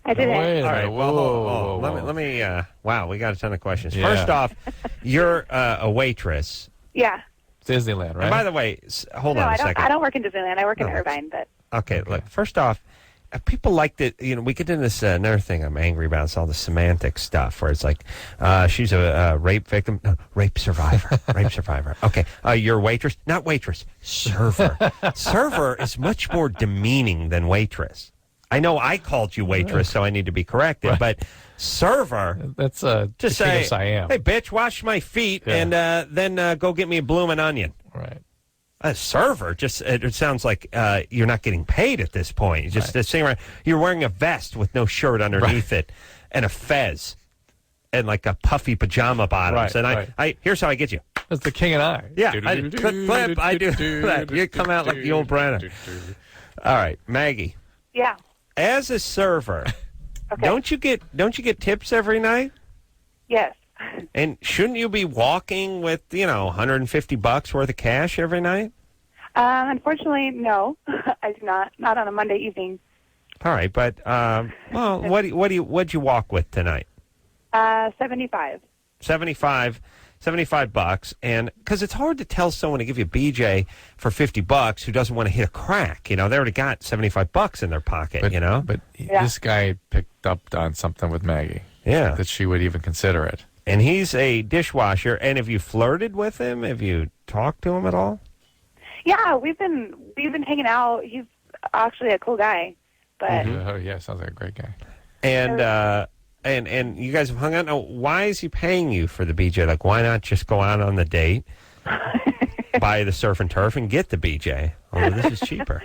I did it.
All right. Well, let me. Wow, we got a ton of questions. Yeah. First off, you're a waitress.
Yeah.
Disneyland, right?
And by the way, hold on a second.
I don't work in Disneyland. I work in Irvine. But
okay. Look, first off, people like that. We get into this another thing I'm angry about. It's all the semantic stuff where it's like, she's a rape victim, rape survivor, rape survivor. Okay, you're a waitress, not waitress, server. Server is much more demeaning than waitress. I know I called you waitress, so I need to be corrected, but server,
that's
just say, hey, bitch, wash my feet, and then go get me a bloomin' onion.
Right.
A server, it sounds like you're not getting paid at this point. You just sitting around, you're wearing a vest with no shirt underneath it, and a fez, and like a puffy pajama bottoms. I here's how I get you.
That's the king and I.
Yeah, clip. I do that. You come out like the old Brenna. All right, Maggie.
Yeah.
As a server, don't you get tips every night?
Yes.
And shouldn't you be walking with $150 worth of cash every night?
Unfortunately, no, I do not. Not on a Monday evening.
All right, but what'd you walk with tonight?
75.
$75, and because it's hard to tell someone to give you a BJ for $50 who doesn't want to hit a crack. They already got $75 in their pocket.
But this guy picked up on something with Maggie. that she would even consider it.
And he's a dishwasher. And have you flirted with him? Have you talked to him at all?
Yeah, we've been hanging out. He's actually a cool guy. But
Oh yeah, sounds like a great guy.
And you guys have hung out. Now, why is he paying you for the BJ? Like, why not just go out on the date, buy the surf and turf, and get the BJ? Although this is cheaper.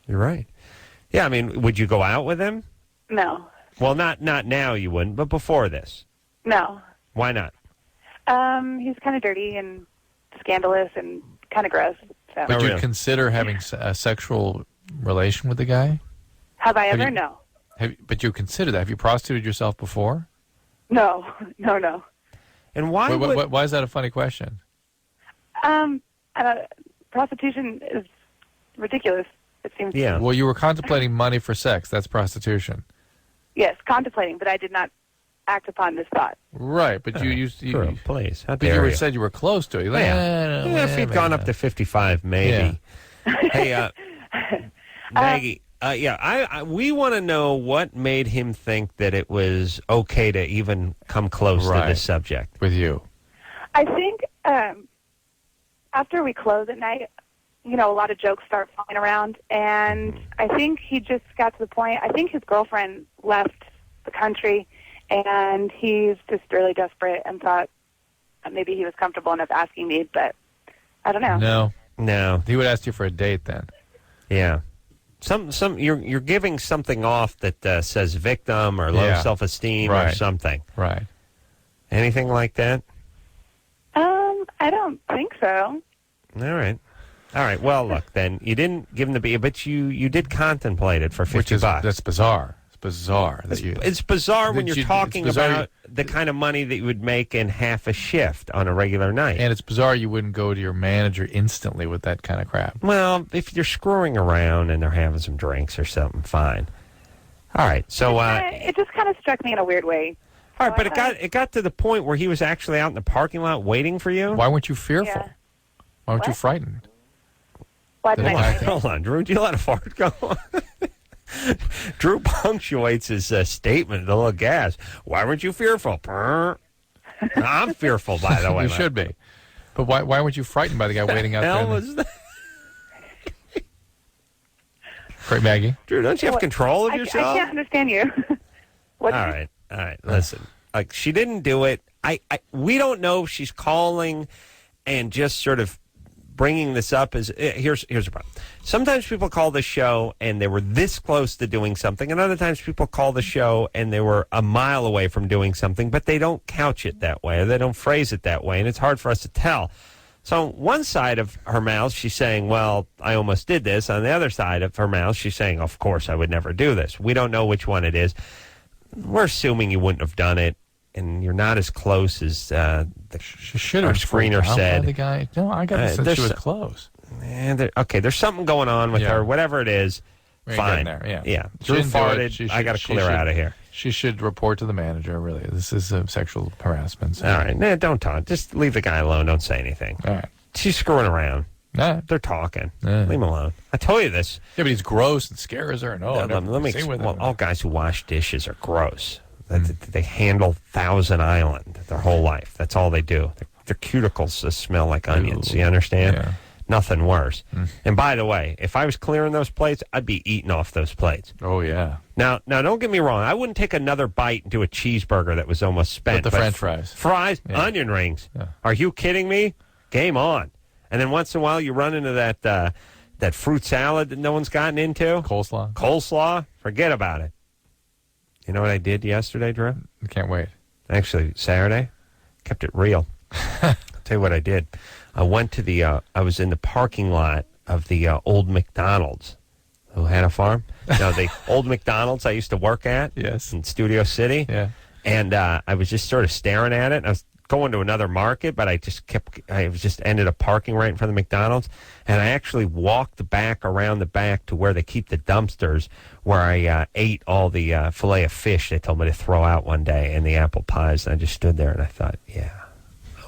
You're right. Yeah, I mean, would you go out with him?
No.
Well, not now you wouldn't, but before this.
No.
Why not?
He's kind of dirty and scandalous and kind of gross. So.
Would you consider having a sexual relation with the guy?
Have I ever? No.
But you consider that? Have you prostituted yourself before?
No.
And why?
Why is that a funny question?
Prostitution is ridiculous. It seems.
Yeah.
Well, you were contemplating money for sex. That's prostitution.
Yes, contemplating, but I did not act upon this thought.
Right, but you
please. How
but
dare
you
you?
said you were close to it. You're like,
If he'd gone up to 55, maybe. Hey, Maggie. We want to know what made him think that it was okay to even come close to this subject
with you.
I think after we close at night, a lot of jokes start flying around, and I think he just got to the point. I think his girlfriend left the country, and he's just really desperate and thought maybe he was comfortable enough asking me, but I don't know.
No.
He would ask you for a date then.
Yeah. You're giving something off that says victim or low self-esteem or something.
Right.
Anything like that?
I don't think so.
All right. Well, look, then you didn't give him the B, but you did contemplate it for $50.
That's bizarre. It's bizarre.
It's bizarre when you're talking about the kind of money that you would make in half a shift on a regular night.
And it's bizarre you wouldn't go to your manager instantly with that kind of crap.
Well, if you're screwing around and they're having some drinks or something, fine. All right. So
it just kind of struck me in a weird way.
All right, but it got to the point where he was actually out in the parking lot waiting for you.
Why weren't you fearful?
Yeah.
Why weren't you frightened?
Why did I?
Hold on, Drew. Do you let a fart go on? Drew punctuates his statement with a little gas. Why weren't you fearful? I'm fearful, by the way.
You should be. But why weren't you frightened by the guy waiting out there?
Was that?
Great, Maggie.
Drew, don't you have control of yourself?
I can't understand you.
All right. Listen, like she didn't do it. We don't know if she's calling and just sort of bringing this up as here's the problem. Sometimes people call the show and they were this close to doing something, and other times people call the show and they were a mile away from doing something, but they don't couch it that way or they don't phrase it that way, and it's hard for us to tell. So on one side of her mouth, she's saying, well, I almost did this. On the other side of her mouth, she's saying, of course, I would never do this. We don't know which one it is. We're assuming you wouldn't have done it, and you're not as close as our screener said.
The guy. No, I got the sense she was close.
Okay, there's something going on with her. Whatever it is, fine.
There,
yeah. Drew farted. I got to clear out of here.
She should report to the manager, really. This is sexual harassment. So.
All right. Don't talk. Just leave the guy alone. Don't say anything.
All right.
She's screwing around.
Nah.
They're talking. Leave him alone. I told you this.
Yeah, but he's gross and scares her.
All guys who wash dishes are gross. They handle Thousand Island their whole life. That's all they do. Their cuticles smell like onions. You understand?
Yeah.
Nothing worse. And by the way, if I was clearing those plates, I'd be eating off those plates.
Oh, yeah.
Now, don't get me wrong. I wouldn't take another bite into a cheeseburger that was almost spent.
But the French fries.
Fries, onion rings.
Yeah.
Are you kidding me? Game on. And then once in a while, you run into that fruit salad that no one's gotten into.
Coleslaw.
Forget about it. You know what I did yesterday, Drew?
I can't wait.
Actually, Saturday. Kept it real. I'll tell you what I did. I went to I was in the parking lot of the old McDonald's. Who had a farm? No, the old McDonald's I used to work at.
Yes.
In Studio City.
Yeah.
And I was just sort of staring at it. I was going to another market, but I just ended up parking right in front of the McDonald's. And I actually walked around the back to where they keep the dumpsters, where I ate all the filet of fish they told me to throw out one day and the apple pies. And I just stood there and I thought, yeah.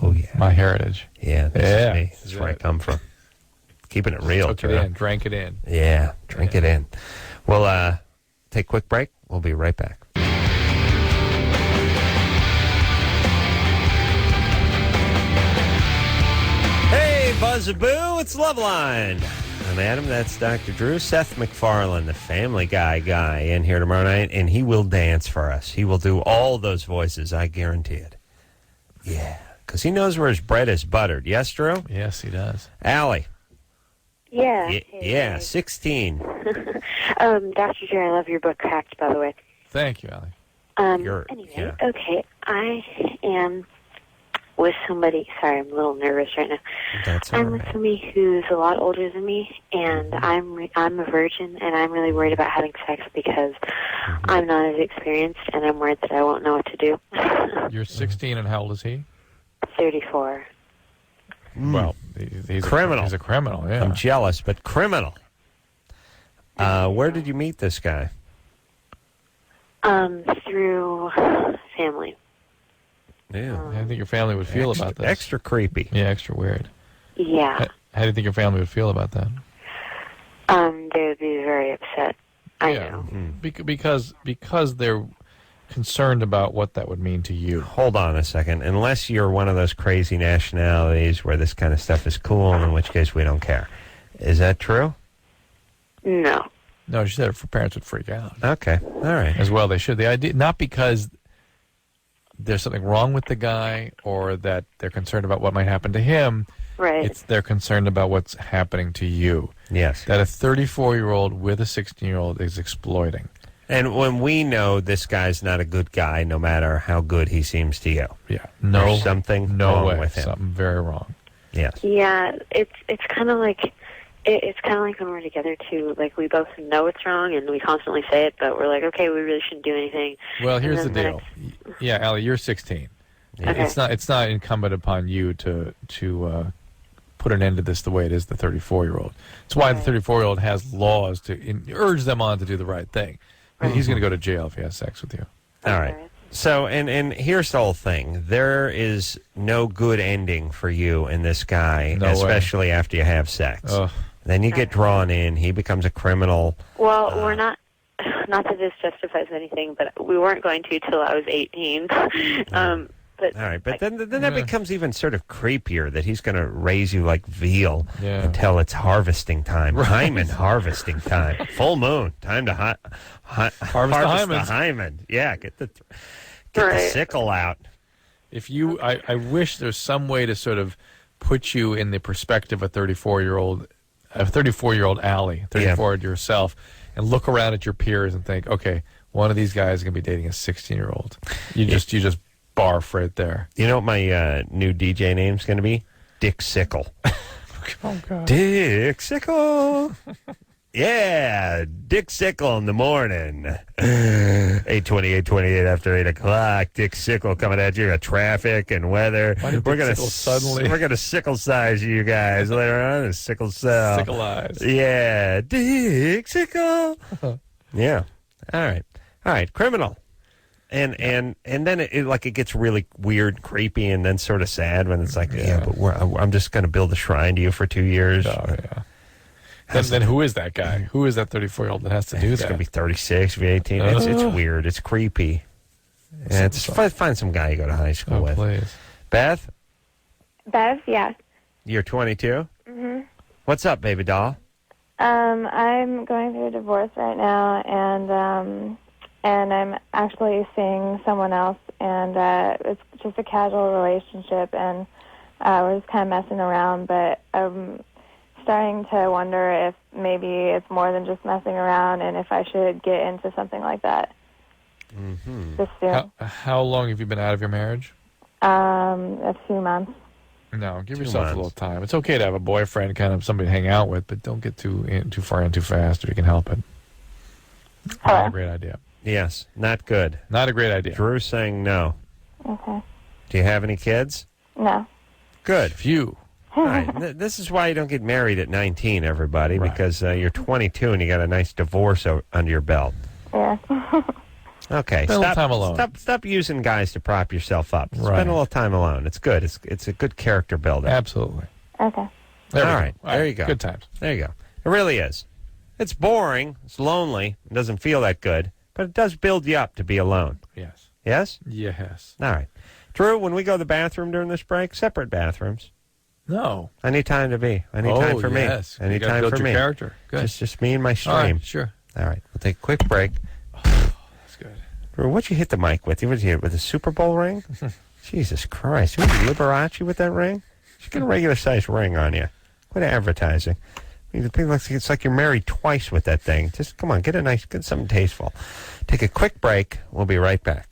Oh, yeah.
My heritage.
Yeah. This is me. This is where I come from. Keeping it real.
Took it in. Drank it in.
Yeah. Drink it in. We'll take a quick break. We'll be right back. Buzzaboo. It's Loveline. I'm Adam. That's Dr. Drew. Seth MacFarlane, the Family Guy in here tomorrow night, and he will dance for us. He will do all those voices, I guarantee it. Yeah, because he knows where his bread is buttered. Yes, Drew?
Yes, he does.
Allie.
Yeah.
Yeah, 16.
Dr. Drew, I love your book, Cracked, by the way.
Thank you, Allie.
Anyway, okay, I am with somebody. Sorry, I'm a little nervous right now.
That's all
I'm
right.
with somebody who's a lot older than me, and I'm a virgin, and I'm really worried about having sex because I'm not as experienced, and I'm worried that I won't know what to do.
You're 16, and how old is he?
34.
Well, he's
criminal.
He's a criminal, yeah.
I'm jealous, but criminal. Where did you meet this guy?
Through family.
Yeah.
How do you think your family would feel about this?
Extra creepy.
Yeah, extra weird.
Yeah.
How do you think your family would feel about that?
They would be very upset. I know.
Because they're concerned about what that would mean to you.
Hold on a second. Unless you're one of those crazy nationalities where this kind of stuff is cool, in which case we don't care. Is that true?
No.
No, she said her parents would freak out.
Okay. All right.
As well, they should. The idea, not because there's something wrong with the guy or that they're concerned about what might happen to him.
Right.
It's they're concerned about what's happening to you.
Yes.
That a 34-year-old with a 16-year-old is exploiting.
And when we know this guy's not a good guy, no matter how good he seems to you.
Yeah.
There's something wrong
way.
with him.
Something very wrong.
Yes.
Yeah, it's kind of like it's kind of like when we're together too. Like we both know it's wrong, and we constantly say it, but we're like, okay, we really shouldn't do anything.
Well, here's the deal. Yeah, Allie, you're 16.
Okay.
It's not incumbent upon you to put an end to this the way it is the 34-year-old. It's why the 34-year-old has laws to urge them on to do the right thing. Right. He's going to go to jail if he has sex with you.
All right. So, and here's the whole thing. There is no good ending for you and this guy, especially after you have sex.
Ugh.
Then you get drawn in. He becomes a criminal.
Well, we're not that this justifies anything, but we weren't going to till I was 18. But
all right, but then that becomes even sort of creepier that he's going to raise you like veal until it's harvesting time.
Right.
Hymen harvesting time. Full moon. Time to harvest the hymen. Yeah, get the sickle out.
If you, I wish there's some way to sort of put you in the perspective of a 34-year-old Allie, 34 yourself, and look around at your peers and think, okay, one of these guys is going to be dating a 16-year-old. You just barf right there.
You know what my new DJ name's going to be? Dick Sickle.
Oh, God.
Dick Sickle. Yeah, Dick Sickle in the morning. 8:28 after 8 o'clock. Dick Sickle coming at you. Got traffic and weather. We're gonna sickle size you guys later on. Sickle cell.
Sickle eyes.
Yeah, Dick Sickle. Yeah. All right. Criminal. And then it gets really weird, creepy, and then sort of sad when it's like, but I'm just going to build a shrine to you for 2 years.
Oh, yeah. Then who is that guy? Who is that 34-year-old that has to do that?
It's going to be 36, be 18. It's weird. It's creepy. Yeah, find some guy you go to high school with.
Please.
Beth?
Bev, yeah.
You're 22?
Mm-hmm.
What's up, baby doll?
I'm going through a divorce right now, and I'm actually seeing someone else, and it's just a casual relationship, and we're just kind of messing around, but I'm starting to wonder if maybe it's more than just messing around, and if I should get into something like that.
Mm-hmm.
Just soon.
How long have you been out of your marriage?
A few months.
No, give yourself a little time. It's okay to have a boyfriend, kind of somebody to hang out with, but don't get too far in too fast if you can help it. Not a great idea.
Yes, not good.
Not a great idea.
Drew's saying no.
Okay.
Do you have any kids?
No.
Good.
Few.
All right. This is why you don't get married at 19, everybody, because you're 22 and you got a nice divorce under your belt.
Yeah.
Okay.
Spend a little time alone.
Stop using guys to prop yourself up.
Right.
Spend a little time alone. It's good. It's a good character builder.
Absolutely.
Okay.
All right. There you go.
Good times.
There you go. It really is. It's boring. It's lonely. It doesn't feel that good. But it does build you up to be alone.
Yes.
Yes?
Yes.
All right. Drew, when we go to the bathroom during this break, separate bathrooms.
No.
I need time to be. I need time for me. I need time for me.
Character. Good.
Just me and my stream.
All right, sure.
All right. We'll take a quick break.
That's good.
Drew, what'd you hit the mic with? What did you hit with a Super Bowl ring? Jesus Christ. Who are you, Liberace with that ring? Just get a regular-sized ring on you. Quit advertising. I mean, it's like you're married twice with that thing. Just, come on, get something tasteful. Take a quick break. We'll be right back.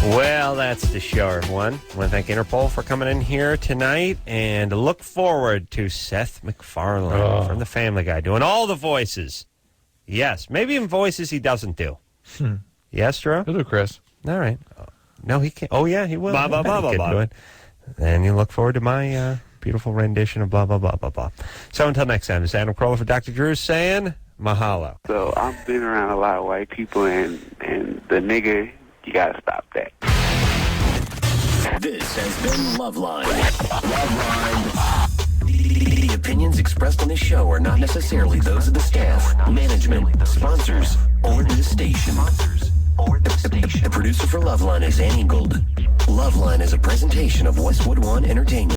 Well, that's the show, everyone. I want to thank Interpol for coming in here tonight and look forward to Seth MacFarlane from The Family Guy doing all the voices. Yes, maybe even voices he doesn't do. Yes, Drew?
He'll do Chris.
All right. No, he can't. Oh, yeah, he will.
Blah, blah, blah, blah, blah.
And you look forward to my beautiful rendition of blah, blah, blah, blah, blah. So until next time, this is Adam Carolla for Dr. Drew saying mahalo.
So I've been around a lot of white people, and the nigga, you got to stop that.
This has been Loveline. Loveline. The opinions expressed on this show are not necessarily those of the staff, management, sponsors, or the station. The producer for Loveline is Angled. Loveline is a presentation of Westwood One Entertainment.